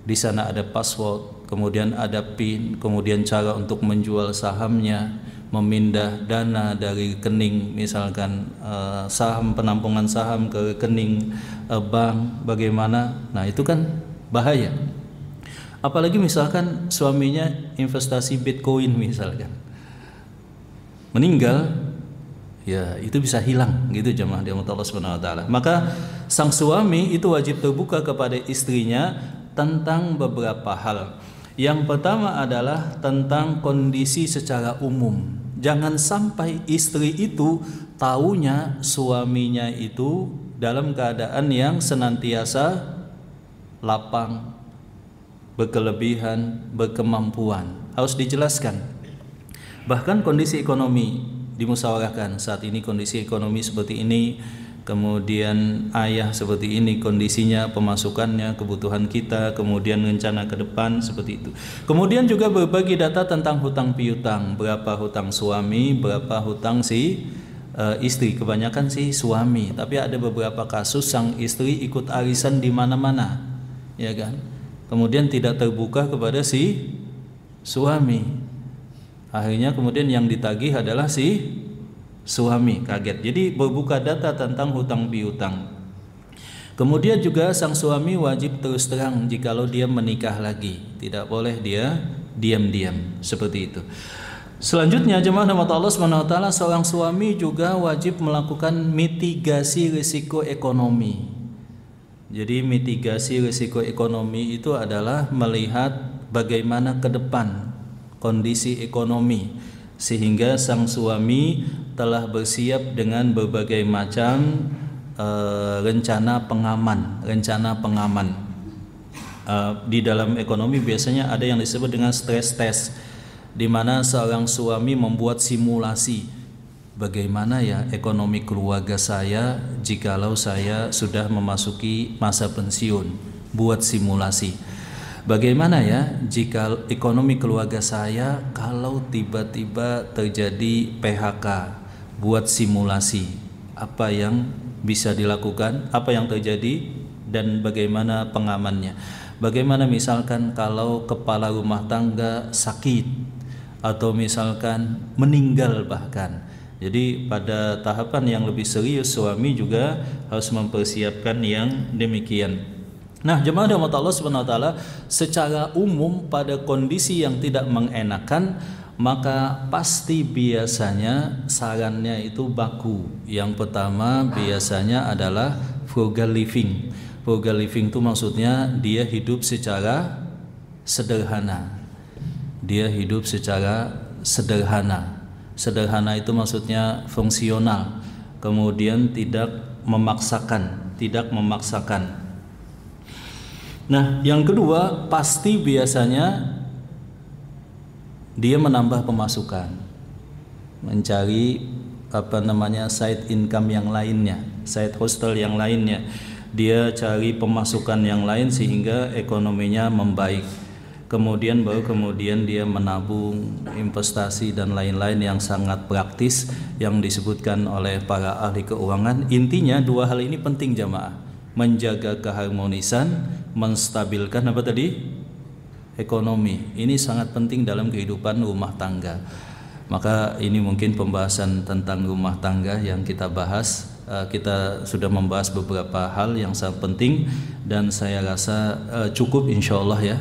di sana ada password, kemudian ada PIN, kemudian cara untuk menjual sahamnya, memindah dana dari rekening misalkan saham, penampungan saham ke rekening bank, bagaimana. Nah, itu kan bahaya. Apalagi misalkan suaminya investasi Bitcoin misalkan, meninggal, ya itu bisa hilang gitu jemaah dirahmati Allah Subhanahu wa taala. Maka sang suami itu wajib terbuka kepada istrinya tentang beberapa hal. Yang pertama adalah tentang kondisi secara umum. Jangan sampai istri itu taunya suaminya itu dalam keadaan yang senantiasa lapang, berkelebihan, berkemampuan. Harus dijelaskan. Bahkan kondisi ekonomi dimusyawarahkan. Saat ini kondisi ekonomi seperti ini, kemudian ayah seperti ini kondisinya, pemasukannya, kebutuhan kita, kemudian rencana ke depan seperti itu. Kemudian juga berbagi data tentang hutang piutang, berapa hutang suami, berapa hutang si istri. Kebanyakan sih suami, tapi ada beberapa kasus sang istri ikut arisan di mana-mana, ya kan? Kemudian tidak terbuka kepada si suami. Akhirnya kemudian yang ditagih adalah si suami, kaget. Jadi berbuka data tentang hutang piutang. Kemudian juga sang suami wajib terus terang jikalau dia menikah lagi. Tidak boleh dia diam-diam seperti itu. Selanjutnya jemaah rahmat Allah Subhanahu wa taala, seorang suami juga wajib melakukan mitigasi risiko ekonomi. Jadi mitigasi risiko ekonomi itu adalah melihat bagaimana ke depan kondisi ekonomi, sehingga sang suami telah bersiap dengan berbagai macam rencana pengaman. Di dalam ekonomi biasanya ada yang disebut dengan stress test, di mana seorang suami membuat simulasi bagaimana ya ekonomi keluarga saya jikalau saya sudah memasuki masa pensiun. Buat simulasi. Bagaimana ya jika ekonomi keluarga saya kalau tiba-tiba terjadi PHK? Buat simulasi apa yang bisa dilakukan, apa yang terjadi, dan bagaimana pengamannya. Bagaimana misalkan kalau kepala rumah tangga sakit atau misalkan meninggal bahkan. Jadi pada tahapan yang lebih serius suami juga harus mempersiapkan yang demikian. Nah, jemaah rahmat Allah Subhanahu wa taala, secara umum pada kondisi yang tidak mengenakan, maka pasti biasanya sarannya itu baku. Yang pertama biasanya adalah frugal living. Frugal living itu maksudnya dia hidup secara sederhana. Dia hidup secara sederhana. Sederhana itu maksudnya fungsional. Kemudian tidak memaksakan. Nah, yang kedua pasti biasanya dia menambah pemasukan, mencari side income yang lainnya, side hustle yang lainnya. Dia cari pemasukan yang lain sehingga ekonominya membaik. Kemudian dia menabung, investasi dan lain-lain yang sangat praktis yang disebutkan oleh para ahli keuangan. Intinya dua hal ini penting jamaah, menjaga keharmonisan, menstabilkan ekonomi. Ini sangat penting dalam kehidupan rumah tangga. Maka ini mungkin pembahasan tentang rumah tangga yang kita bahas. Kita sudah membahas beberapa hal yang sangat penting, dan saya rasa cukup insyaallah ya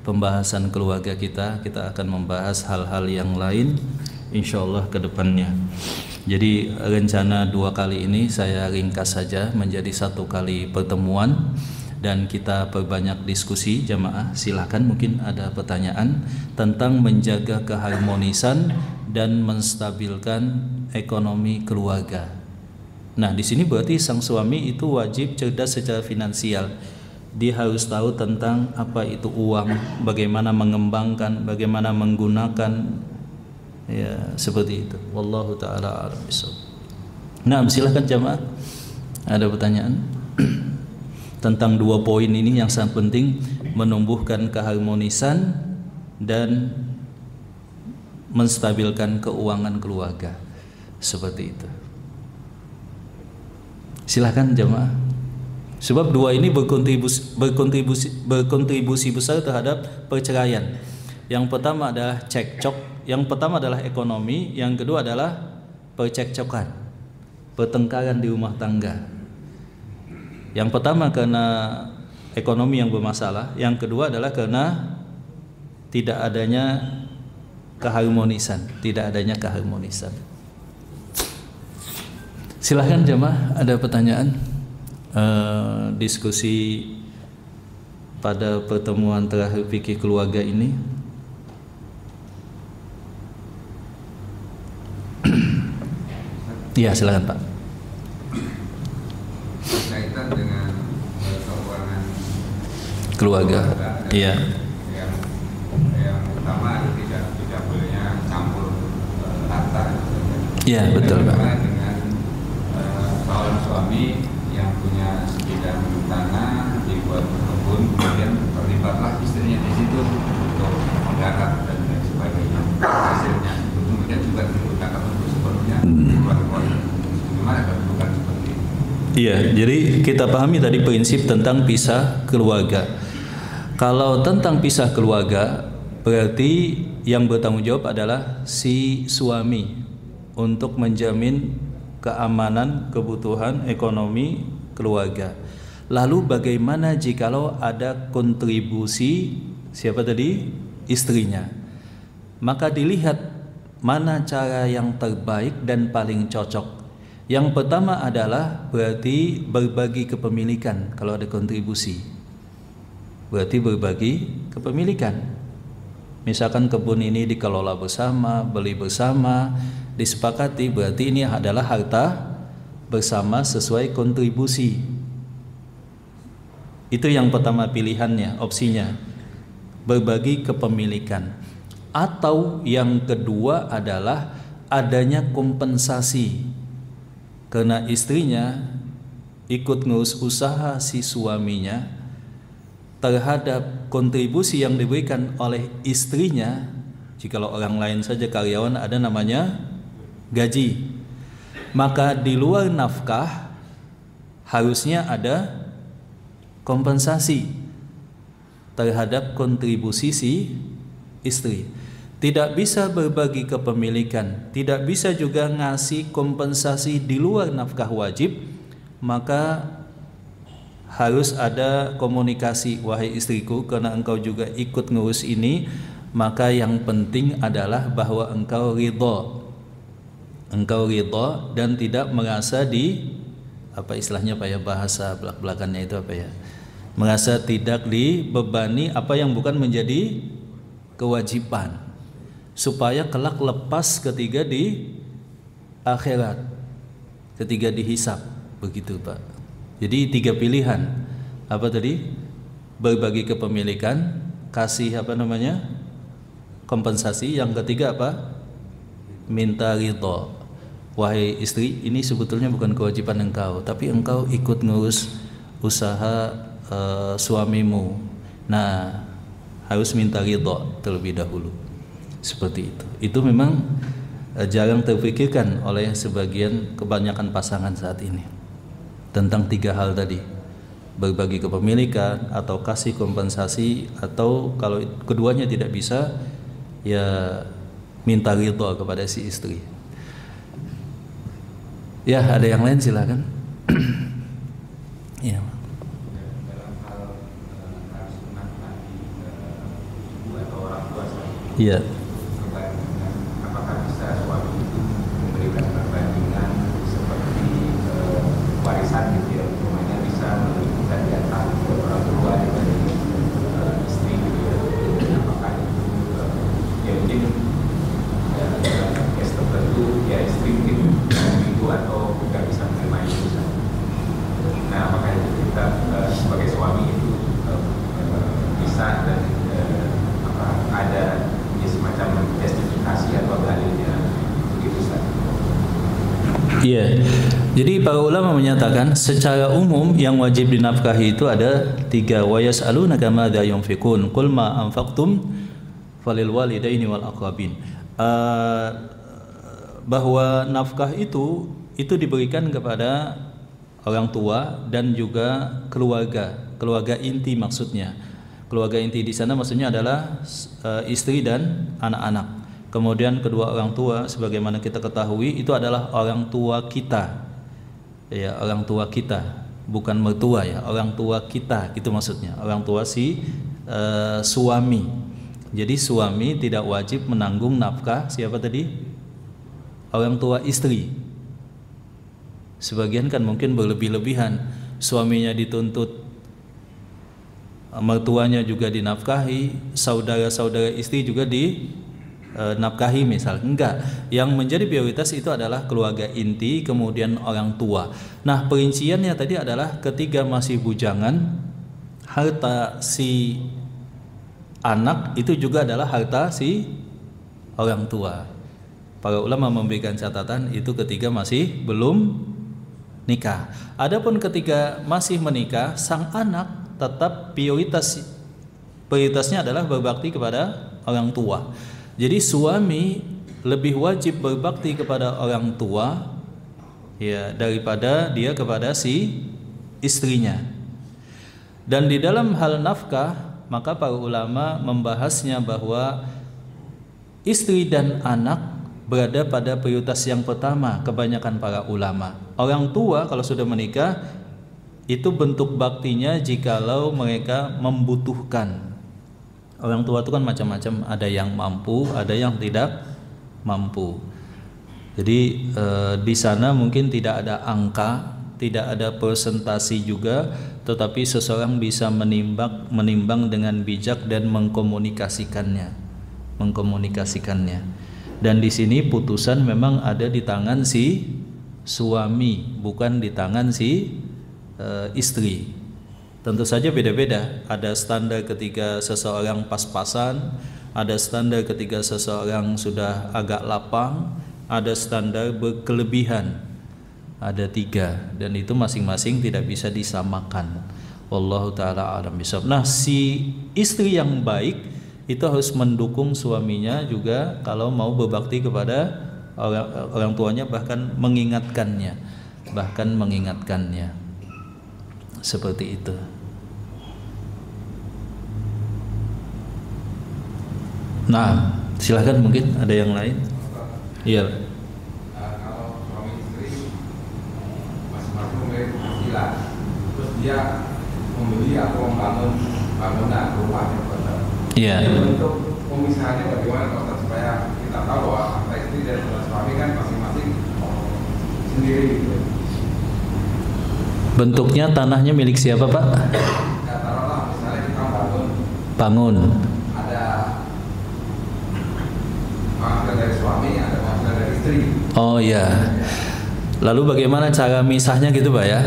pembahasan keluarga kita. Kita akan membahas hal-hal yang lain insyaallah ke depannya. Jadi rencana 2 kali ini saya ringkas saja menjadi 1 kali pertemuan. dan kita perbanyak diskusi jamaah. Silakan mungkin ada pertanyaan tentang menjaga keharmonisan dan menstabilkan ekonomi keluarga. Nah, di sini berarti sang suami itu wajib cerdas secara finansial. Dia harus tahu tentang apa itu uang, bagaimana mengembangkan, bagaimana menggunakan, ya seperti itu. Wallahu taala a'lam bishawab. Nah, silakan jamaah. Ada pertanyaan tentang dua poin ini yang sangat penting, menumbuhkan keharmonisan dan menstabilkan keuangan keluarga. Seperti itu. Silakan jamaah. Sebab dua ini berkontribusi besar terhadap perceraian. Yang pertama adalah cekcok, yang pertama adalah ekonomi, yang kedua adalah percekcokan, pertengkaran di rumah tangga. Yang pertama karena ekonomi yang bermasalah, yang kedua adalah karena tidak adanya keharmonisan, Silahkan jemaah, ada pertanyaan? Diskusi pada pertemuan terakhir fikih keluarga ini. Ya, silakan Pak. Berkaitan dengan keuangan keluarga. Iya. Yang utama tidak bolehnya campur harta. Iya, betul Pak. Dengan seorang suami yang punya sebidang tanah, dibuat kebun, kemudian terlibatlah istrinya di situ untuk menggarap dan lain sebagainya. Hasilnya kemudian juga digunakan untuk sepenuhnya keluarga. Gimana kalau bukan seperti itu? Iya, jadi kita pahami tadi prinsip tentang pisah keluarga. Kalau tentang pisah keluarga, berarti yang bertanggung jawab adalah si suami untuk menjamin keamanan, kebutuhan ekonomi keluarga. Lalu bagaimana jikalau ada kontribusi siapa tadi? Istrinya. Maka dilihat mana cara yang terbaik dan paling cocok. Yang pertama adalah berarti berbagi kepemilikan. Kalau ada kontribusi, berarti berbagi kepemilikan. Misalkan kebun ini dikelola bersama, beli bersama, disepakati, berarti ini adalah harta bersama sesuai kontribusi. Itu yang pertama pilihannya, opsinya berbagi kepemilikan. Atau yang kedua adalah adanya kompensasi karena istrinya ikut ngurus usaha si suaminya terhadap kontribusi yang diberikan oleh istrinya. Jikalau orang lain saja karyawan ada namanya gaji, maka di luar nafkah harusnya ada kompensasi terhadap kontribusi si istri. Tidak bisa berbagi kepemilikan, tidak bisa juga ngasih kompensasi di luar nafkah wajib, maka harus ada komunikasi. Wahai istriku, karena engkau juga ikut ngurus ini, maka yang penting adalah bahwa engkau ridho dan tidak merasa apa istilahnya Pak ya, bahasa belak-belakannya itu apa ya, merasa tidak dibebani apa yang bukan menjadi kewajiban, supaya kelak lepas ketika di akhirat, ketika dihisab, begitu Pak. Jadi 3 pilihan. Apa tadi? Berbagi kepemilikan, kasih kompensasi. Yang ketiga apa? Minta ridho. Wahai istri, ini sebetulnya bukan kewajiban engkau, tapi engkau ikut ngurus usaha suamimu. Nah, harus minta ridho terlebih dahulu. Seperti itu. Itu memang jarang terpikirkan oleh kebanyakan pasangan saat ini. Tentang 3 hal tadi. Berbagi kepemilikan atau kasih kompensasi, atau kalau keduanya tidak bisa, ya minta ridho kepada si istri. Ya, ada yang lain silakan. Ya. Iya. Apakah bisa suami itu memberikan perbandingan seperti warisan gitu ya, rumahnya bisa menentukan jatah Iya. Jadi para ulama menyatakan secara umum yang wajib dinafkahi itu ada 3. Wa yas'alunaka madza yunfiqun qul ma anfaqtum falil walidaini wal aqrabin. Bahwa nafkah itu diberikan kepada orang tua dan juga keluarga inti maksudnya. Keluarga inti di sana maksudnya adalah istri dan anak-anak. Kemudian kedua orang tua sebagaimana kita ketahui itu adalah orang tua kita. Ya, orang tua kita, bukan mertua ya, orang tua kita gitu maksudnya. Orang tua si suami. Jadi suami tidak wajib menanggung nafkah siapa tadi? Orang tua istri. Sebagian kan mungkin berlebih-lebihan, suaminya dituntut, mertuanya juga dinafkahi, saudara-saudara istri juga dinafkahi misal. Enggak, yang menjadi prioritas itu adalah keluarga inti, kemudian orang tua. Nah, perinciannya tadi adalah ketika masih bujangan, harta si anak itu juga adalah harta si orang tua. Para ulama memberikan catatan itu ketika masih belum nikah. Adapun ketika masih menikah, sang anak tetap prioritasnya adalah berbakti kepada orang tua. Jadi suami lebih wajib berbakti kepada orang tua ya daripada dia kepada si istrinya. Dan di dalam hal nafkah, maka para ulama membahasnya bahwa istri dan anak berada pada prioritas yang pertama kebanyakan para ulama. Orang tua kalau sudah menikah itu bentuk baktinya jikalau mereka membutuhkan. Orang tua itu kan macam-macam, ada yang mampu, ada yang tidak mampu. Jadi di sana mungkin tidak ada angka, tidak ada persentasi juga, tetapi seseorang bisa menimbang dengan bijak dan mengkomunikasikannya. Dan di sini putusan memang ada di tangan si suami, bukan di tangan si istri. Tentu saja beda-beda. Ada standar ketika seseorang pas-pasan, ada standar ketika seseorang sudah agak lapang, ada standar berkelebihan. Ada 3 dan itu masing-masing tidak bisa disamakan. Wallahu taala alam bisawab. Nah, si istri yang baik itu harus mendukung suaminya juga kalau mau berbakti kepada orang tuanya, bahkan mengingatkannya. Seperti itu. Nah, silahkan mungkin ada yang lain. Iya. Kalau suami istri masing-masing memiliki penghasilan, terus dia membeli atau membangun bangunan rumahnya, Iya. Bentuk pemisahannya bagaimana Pak, supaya kita tahu bahwa harta istri dan suami kan masing-masing sendiri gitu. Bentuknya tanahnya milik siapa Pak? Ya, taruhlah misalnya kita Bangun. ada penghasilan dari suami, ada penghasilan dari istri. Oh iya. Lalu bagaimana cara misahnya gitu Pak ya?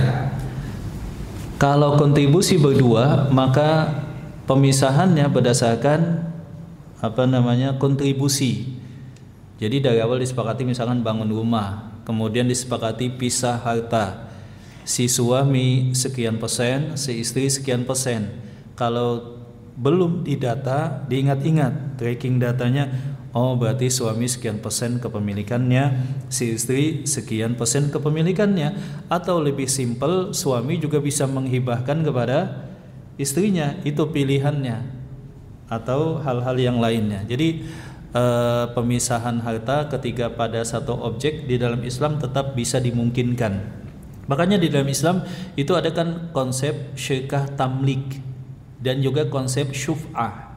Kalau kontribusi berdua, maka pemisahannya berdasarkan kontribusi. Jadi dari awal disepakati misalkan bangun rumah, kemudian disepakati pisah harta. Si suami sekian persen, si istri sekian persen. Kalau belum didata, diingat-ingat tracking datanya. Oh, berarti suami sekian persen kepemilikannya, si istri sekian persen kepemilikannya. Atau lebih simpel, suami juga bisa menghibahkan kepada istrinya, itu pilihannya. Atau hal-hal yang lainnya. Jadi pemisahan harta ketika pada satu objek di dalam Islam tetap bisa dimungkinkan. Makanya di dalam Islam itu ada kan konsep syirkah tamlik dan juga konsep syuf'ah.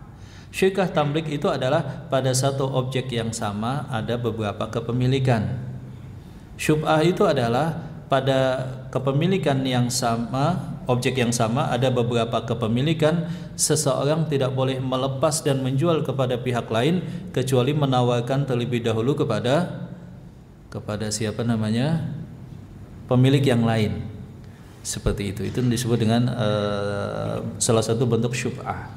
Syirkah tamlik itu adalah pada satu objek yang sama ada beberapa kepemilikan. Syuf'ah itu adalah pada kepemilikan yang sama, objek yang sama ada beberapa kepemilikan, seseorang tidak boleh melepas dan menjual kepada pihak lain kecuali menawarkan terlebih dahulu kepada siapa namanya? Pemilik yang lain. Seperti itu disebut dengan salah satu bentuk syuf'ah.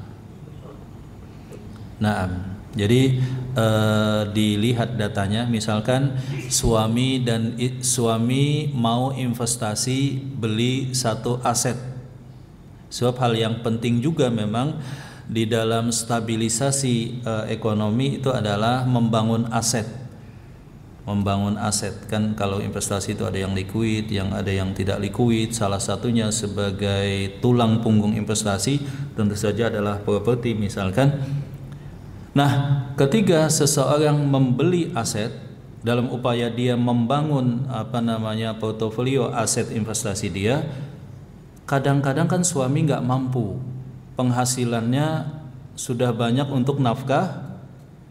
Nah, Jadi dilihat datanya, misalkan suami mau investasi beli satu aset. Sebab hal yang penting juga memang di dalam stabilisasi ekonomi itu adalah membangun aset. Membangun aset kan, kalau investasi itu ada yang liquid, yang ada yang tidak liquid. Salah satunya sebagai tulang punggung investasi tentu saja adalah properti misalkan. Nah, ketika seseorang membeli aset dalam upaya dia membangun portofolio aset investasi dia, kadang-kadang kan suami nggak mampu, penghasilannya sudah banyak untuk nafkah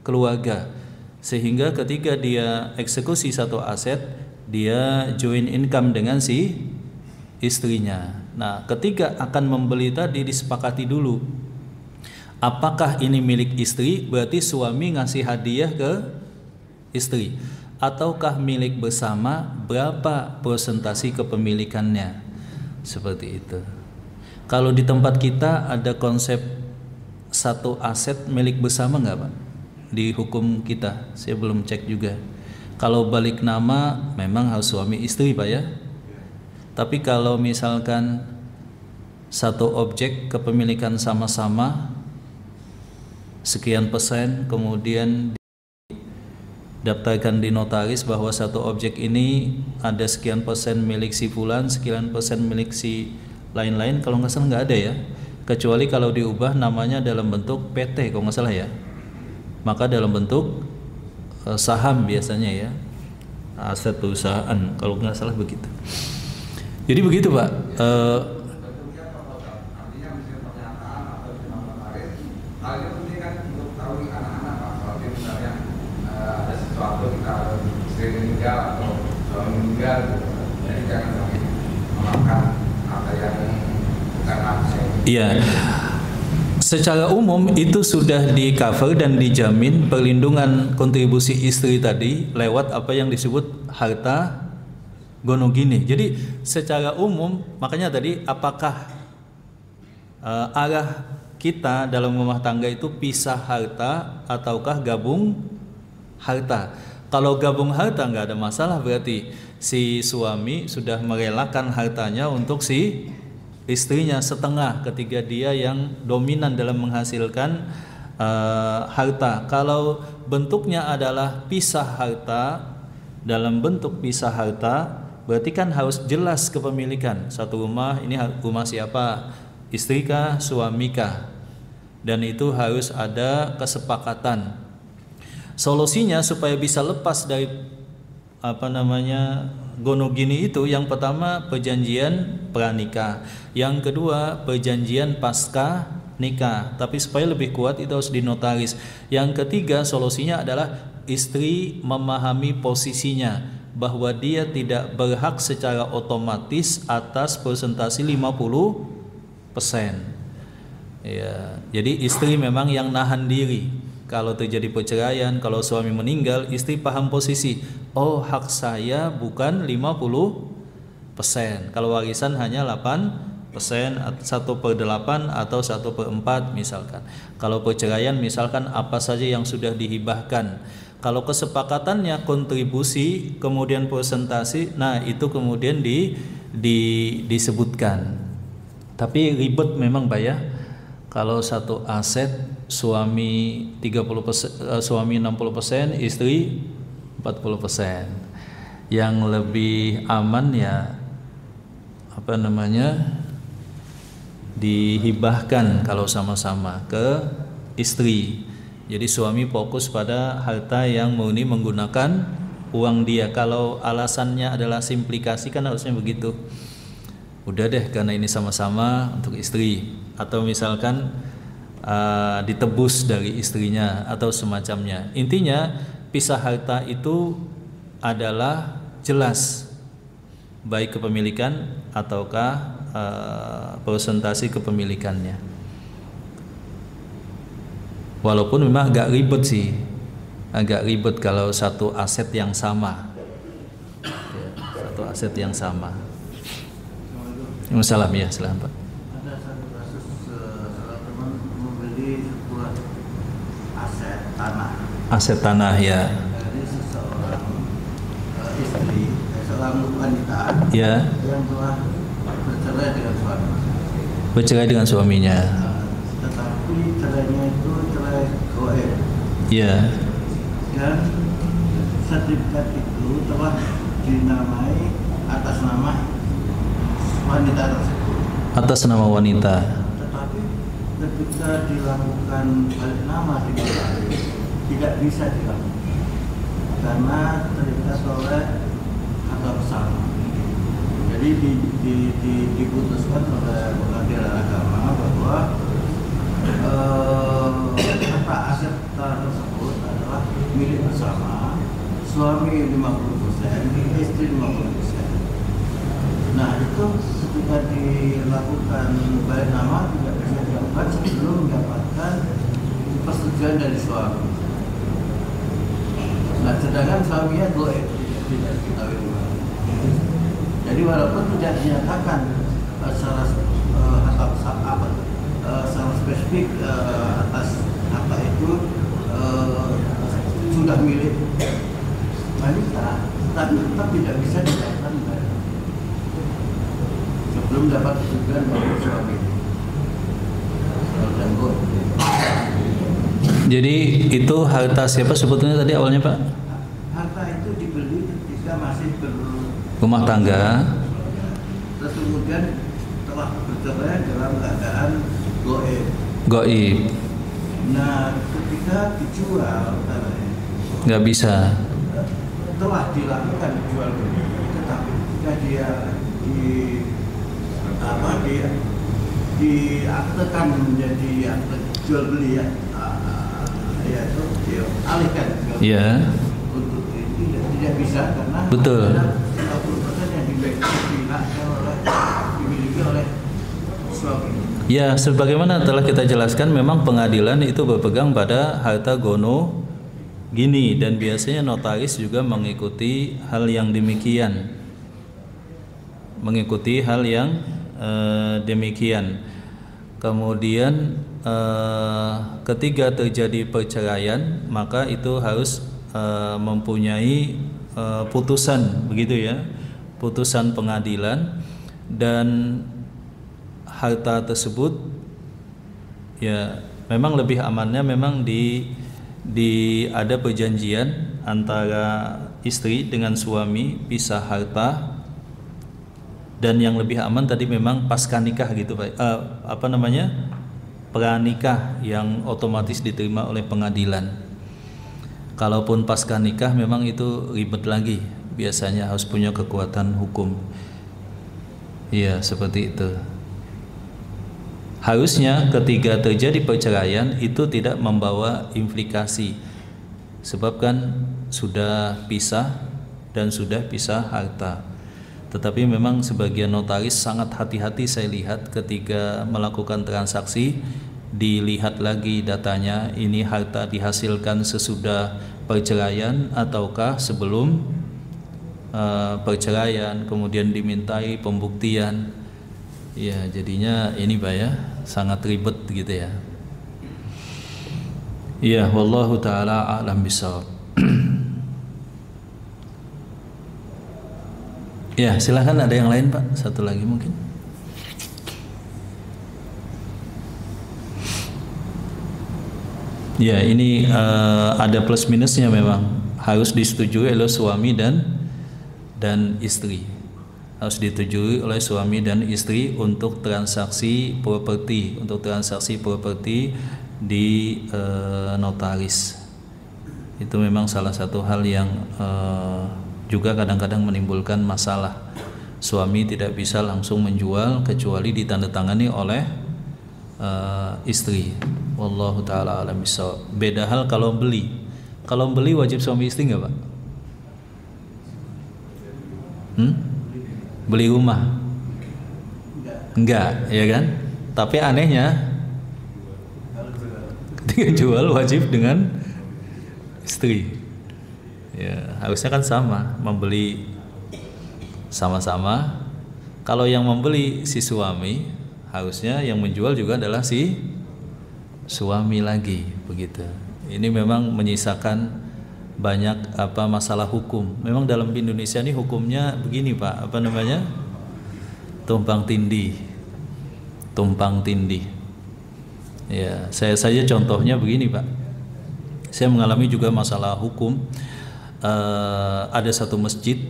keluarga, sehingga ketika dia eksekusi satu aset, dia joint income dengan si istrinya. Nah, ketika akan membeli tadi disepakati dulu, apakah ini milik istri, berarti suami ngasih hadiah ke istri, ataukah milik bersama, berapa persentasi kepemilikannya, seperti itu. Kalau di tempat kita ada konsep satu aset milik bersama nggak Pak? Di hukum kita, saya belum cek juga. Kalau balik nama memang harus suami istri Pak ya. Tapi kalau misalkan satu objek kepemilikan sama-sama sekian persen, kemudian didaftarkan di notaris bahwa satu objek ini ada sekian persen milik si fulan, sekian persen milik si lain-lain, kalau nggak salah nggak ada ya, kecuali kalau diubah namanya dalam bentuk PT kalau nggak salah ya, maka dalam bentuk saham biasanya ya, aset perusahaan kalau nggak salah begitu. Jadi begitu Pak. Iya, secara umum itu sudah di cover dan dijamin perlindungan kontribusi istri tadi lewat apa yang disebut harta gonogini. Jadi secara umum, makanya tadi apakah arah kita dalam rumah tangga itu pisah harta ataukah gabung harta? Kalau gabung harta nggak ada masalah, berarti si suami sudah merelakan hartanya untuk si istrinya setengah ketika dia yang dominan dalam menghasilkan harta. Kalau bentuknya adalah pisah harta, dalam bentuk pisah harta berarti kan harus jelas kepemilikan. Satu rumah, ini rumah siapa? Istri kah, suami kah? Dan itu harus ada kesepakatan. Solusinya supaya bisa lepas dari gonogini itu, yang pertama perjanjian pranikah, yang kedua perjanjian pasca nikah, tapi supaya lebih kuat itu harus dinotaris. Yang ketiga solusinya adalah istri memahami posisinya bahwa dia tidak berhak secara otomatis atas persentase 50%. Ya, jadi istri memang yang nahan diri. Kalau terjadi perceraian, kalau suami meninggal, istri paham posisi. Oh, hak saya bukan 50%. Kalau warisan hanya 8%, 1/8 atau 1/4 misalkan. Kalau perceraian misalkan apa saja yang sudah dihibahkan. Kalau kesepakatannya kontribusi, kemudian persentase, nah itu kemudian disebutkan. Tapi ribet memang Pak ya. Kalau satu aset suami 30%, suami 60%, istri 40%. Yang lebih aman ya dihibahkan kalau sama-sama ke istri. Jadi suami fokus pada harta yang murni menggunakan uang dia. Kalau alasannya adalah simplikasi kan harusnya begitu. Udah deh karena ini sama-sama untuk istri, atau misalkan ditebus dari istrinya atau semacamnya. Intinya pisah harta itu adalah jelas, baik kepemilikan ataukah persentase kepemilikannya. Walaupun memang agak ribet sih, agak ribet kalau satu aset yang sama, satu aset yang sama. Salam ya, silahkan Pak. Ada satu kasus seorang teman membeli sebuah Aset tanah ya. Dari seseorang istri, seorang wanita Ya. yang telah bercerai dengan suami. Bercerai dengan suaminya. Tetapi cerainya itu cerai goib. Ya. Dan sertifikat itu telah dinamai atas nama wanita tersebut. Atas nama wanita. Tetapi ketika dilakukan balik nama di kembali, tidak bisa dilakukan karena terikat oleh kata bersama. Jadi diputuskan oleh pengadilan agama bahwa harta aset tersebut adalah milik bersama, suami 50%, istri 50%. Nah itu ketika dilakukan balik nama tidak bisa dilakukan sebelum mendapatkan persetujuan dari suami. Nah sedangkan suaminya goib, tidak diketahui di mana. Jadi walaupun tidak dinyatakan secara secara spesifik atas harta itu sudah milik wanita, tapi tetap tidak bisa dilakukan sebelum dapat persetujuan dari suami. Jadi itu harta siapa sebetulnya tadi awalnya Pak? Harta itu dibeli ketika masih Rumah tangga. Terus kemudian telah bercerai dalam keadaan goib. Goib. Nah ketika dijual Nggak bisa. telah dilakukan jual beli, tetapi ketika dia diaktekan menjadi akte jual beli yaitu dialihkan Iya. untuk tidak bisa karena Betul. ada 50% yang dimiliki oleh suami. Ya, sebagaimana telah kita jelaskan, memang pengadilan itu berpegang pada harta gono gini, dan biasanya notaris juga mengikuti hal yang demikian. Demikian. Kemudian ketika terjadi perceraian, maka itu harus mempunyai putusan, begitu ya, putusan pengadilan, dan harta tersebut ya memang lebih amannya memang ada perjanjian antara istri dengan suami pisah harta. Dan yang lebih aman tadi memang pasca nikah gitu Pak. Pranikah yang otomatis diterima oleh pengadilan. Kalaupun pasca nikah memang itu ribet lagi. Biasanya harus punya kekuatan hukum. Iya, seperti itu. Harusnya ketika terjadi perceraian itu tidak membawa implikasi. Sebab kan sudah pisah dan sudah pisah harta. Tetapi memang sebagian notaris sangat hati-hati saya lihat ketika melakukan transaksi, dilihat lagi datanya, ini harta dihasilkan sesudah perceraian ataukah sebelum perceraian, kemudian dimintai pembuktian. Ya, jadinya ini Pak ya, sangat ribet gitu ya. Ya, wallahu taala a'lam bishawab. Ya, silahkan ada yang lain Pak, satu lagi mungkin. Ya, ini ada plus minusnya memang. Harus disetujui oleh suami dan istri. Harus disetujui oleh suami dan istri untuk transaksi properti, di notaris. Itu memang salah satu hal yang juga kadang-kadang menimbulkan masalah. Suami tidak bisa langsung menjual kecuali ditandatangani oleh istri. Wallahu taala alam bishawab. Beda hal kalau beli. Kalau beli wajib suami istri nggak Pak? Beli rumah? Enggak, ya kan? Tapi anehnya ketika jual wajib dengan istri. Ya, harusnya kan sama, membeli sama-sama. Kalau yang membeli si suami, harusnya yang menjual juga adalah si suami lagi, begitu. Ini memang menyisakan banyak masalah hukum. Memang dalam Indonesia ini hukumnya begini Pak, tumpang tindih. Ya, saya saja contohnya begini Pak. Saya mengalami juga masalah hukum. Ada satu masjid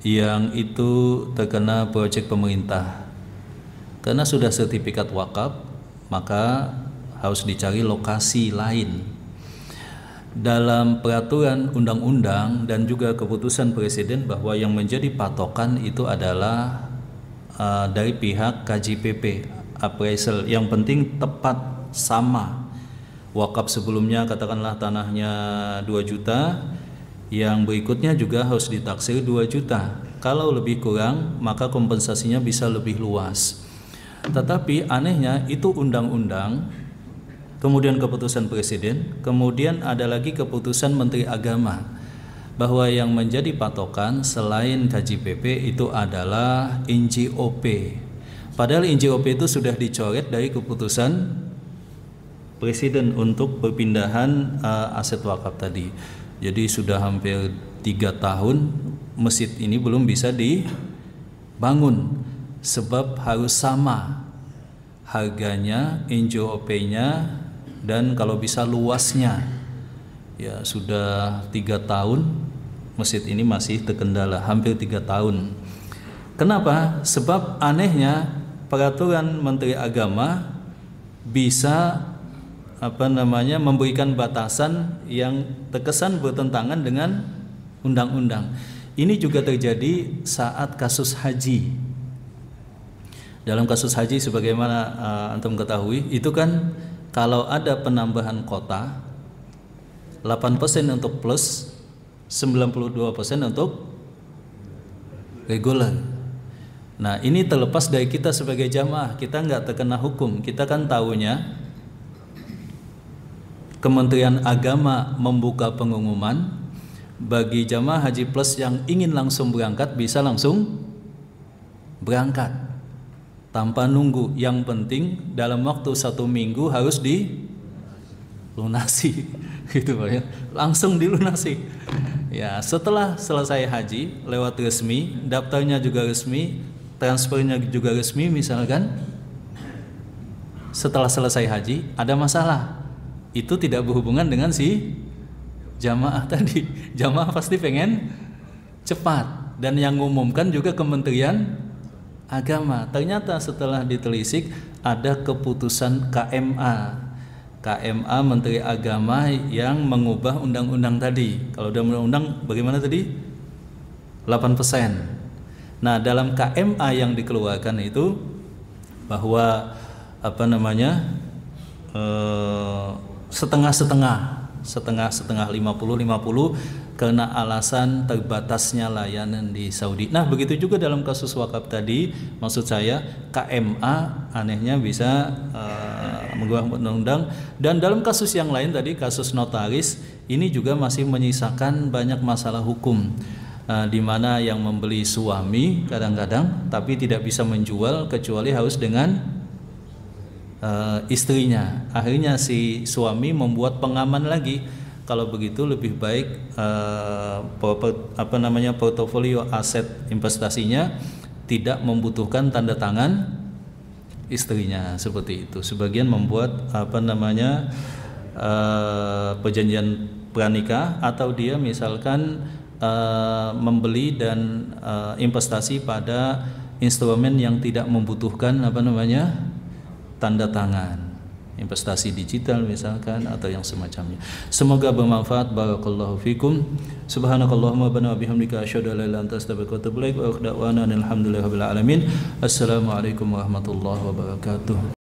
yang itu terkena proyek pemerintah. Karena sudah sertifikat wakaf, maka harus dicari lokasi lain. Dalam peraturan undang-undang dan juga keputusan presiden bahwa yang menjadi patokan itu adalah dari pihak KJPP, appraisal. Yang penting tepat sama. Wakaf sebelumnya katakanlah tanahnya 2 juta, yang berikutnya juga harus ditaksir 2 juta. Kalau lebih kurang maka kompensasinya bisa lebih luas. Tetapi anehnya itu undang-undang, kemudian keputusan presiden, kemudian ada lagi keputusan Menteri Agama bahwa yang menjadi patokan selain KJPP itu adalah NJOP. Padahal NJOP itu sudah dicoret dari keputusan presiden untuk perpindahan aset wakaf tadi. Jadi sudah hampir 3 tahun masjid ini belum bisa dibangun sebab harus sama harganya, NJOP-nya, dan kalau bisa luasnya. Ya sudah 3 tahun masjid ini masih terkendala, hampir 3 tahun. Kenapa? Sebab anehnya peraturan Menteri Agama bisa memberikan batasan yang terkesan bertentangan dengan undang-undang. Ini juga terjadi saat kasus haji. Dalam kasus haji sebagaimana antum ketahui, itu kan kalau ada penambahan kota 8% untuk plus, 92% untuk reguler. Nah ini terlepas dari kita sebagai jamaah, kita nggak terkena hukum. Kita kan tahunya Kementerian Agama membuka pengumuman bagi jamaah haji plus yang ingin langsung berangkat bisa langsung berangkat tanpa nunggu. Yang penting dalam waktu 1 minggu harus dilunasi, gitu Pak ya, langsung dilunasi. Ya setelah selesai haji lewat resmi, daftarnya juga resmi, transfernya juga resmi. Misalkan setelah selesai haji ada masalah, itu tidak berhubungan dengan si jamaah tadi. Jamaah pasti pengen cepat, dan yang mengumumkan juga Kementerian Agama. Ternyata setelah ditelisik ada keputusan KMA Menteri Agama yang mengubah undang-undang tadi. Kalau udah undang-undang bagaimana tadi? 8%. Nah, dalam KMA yang dikeluarkan itu bahwa setengah 50-50 karena alasan terbatasnya layanan di Saudi. Nah begitu juga dalam kasus wakaf tadi, maksud saya KMA anehnya bisa mengubah undang-undang. Dan dalam kasus yang lain tadi, kasus notaris, ini juga masih menyisakan banyak masalah hukum, di mana yang membeli suami kadang-kadang tapi tidak bisa menjual kecuali harus dengan istrinya. Akhirnya si suami membuat pengaman lagi. Kalau begitu lebih baik portofolio aset investasinya tidak membutuhkan tanda tangan istrinya, seperti itu. Sebagian membuat perjanjian pranikah, atau dia misalkan membeli dan investasi pada instrumen yang tidak membutuhkan tanda tangan, investasi digital misalkan, atau yang semacamnya. Semoga bermanfaat. Barakallahu fikum. Subhanakallahumma wa bihamdika asyhadu an la ilaha illa anta astaghfiruka wa atubu ilaik. Wa akhda'wana alhamdulillahirabbil alamin. Assalamualaikum warahmatullahi wabarakatuh.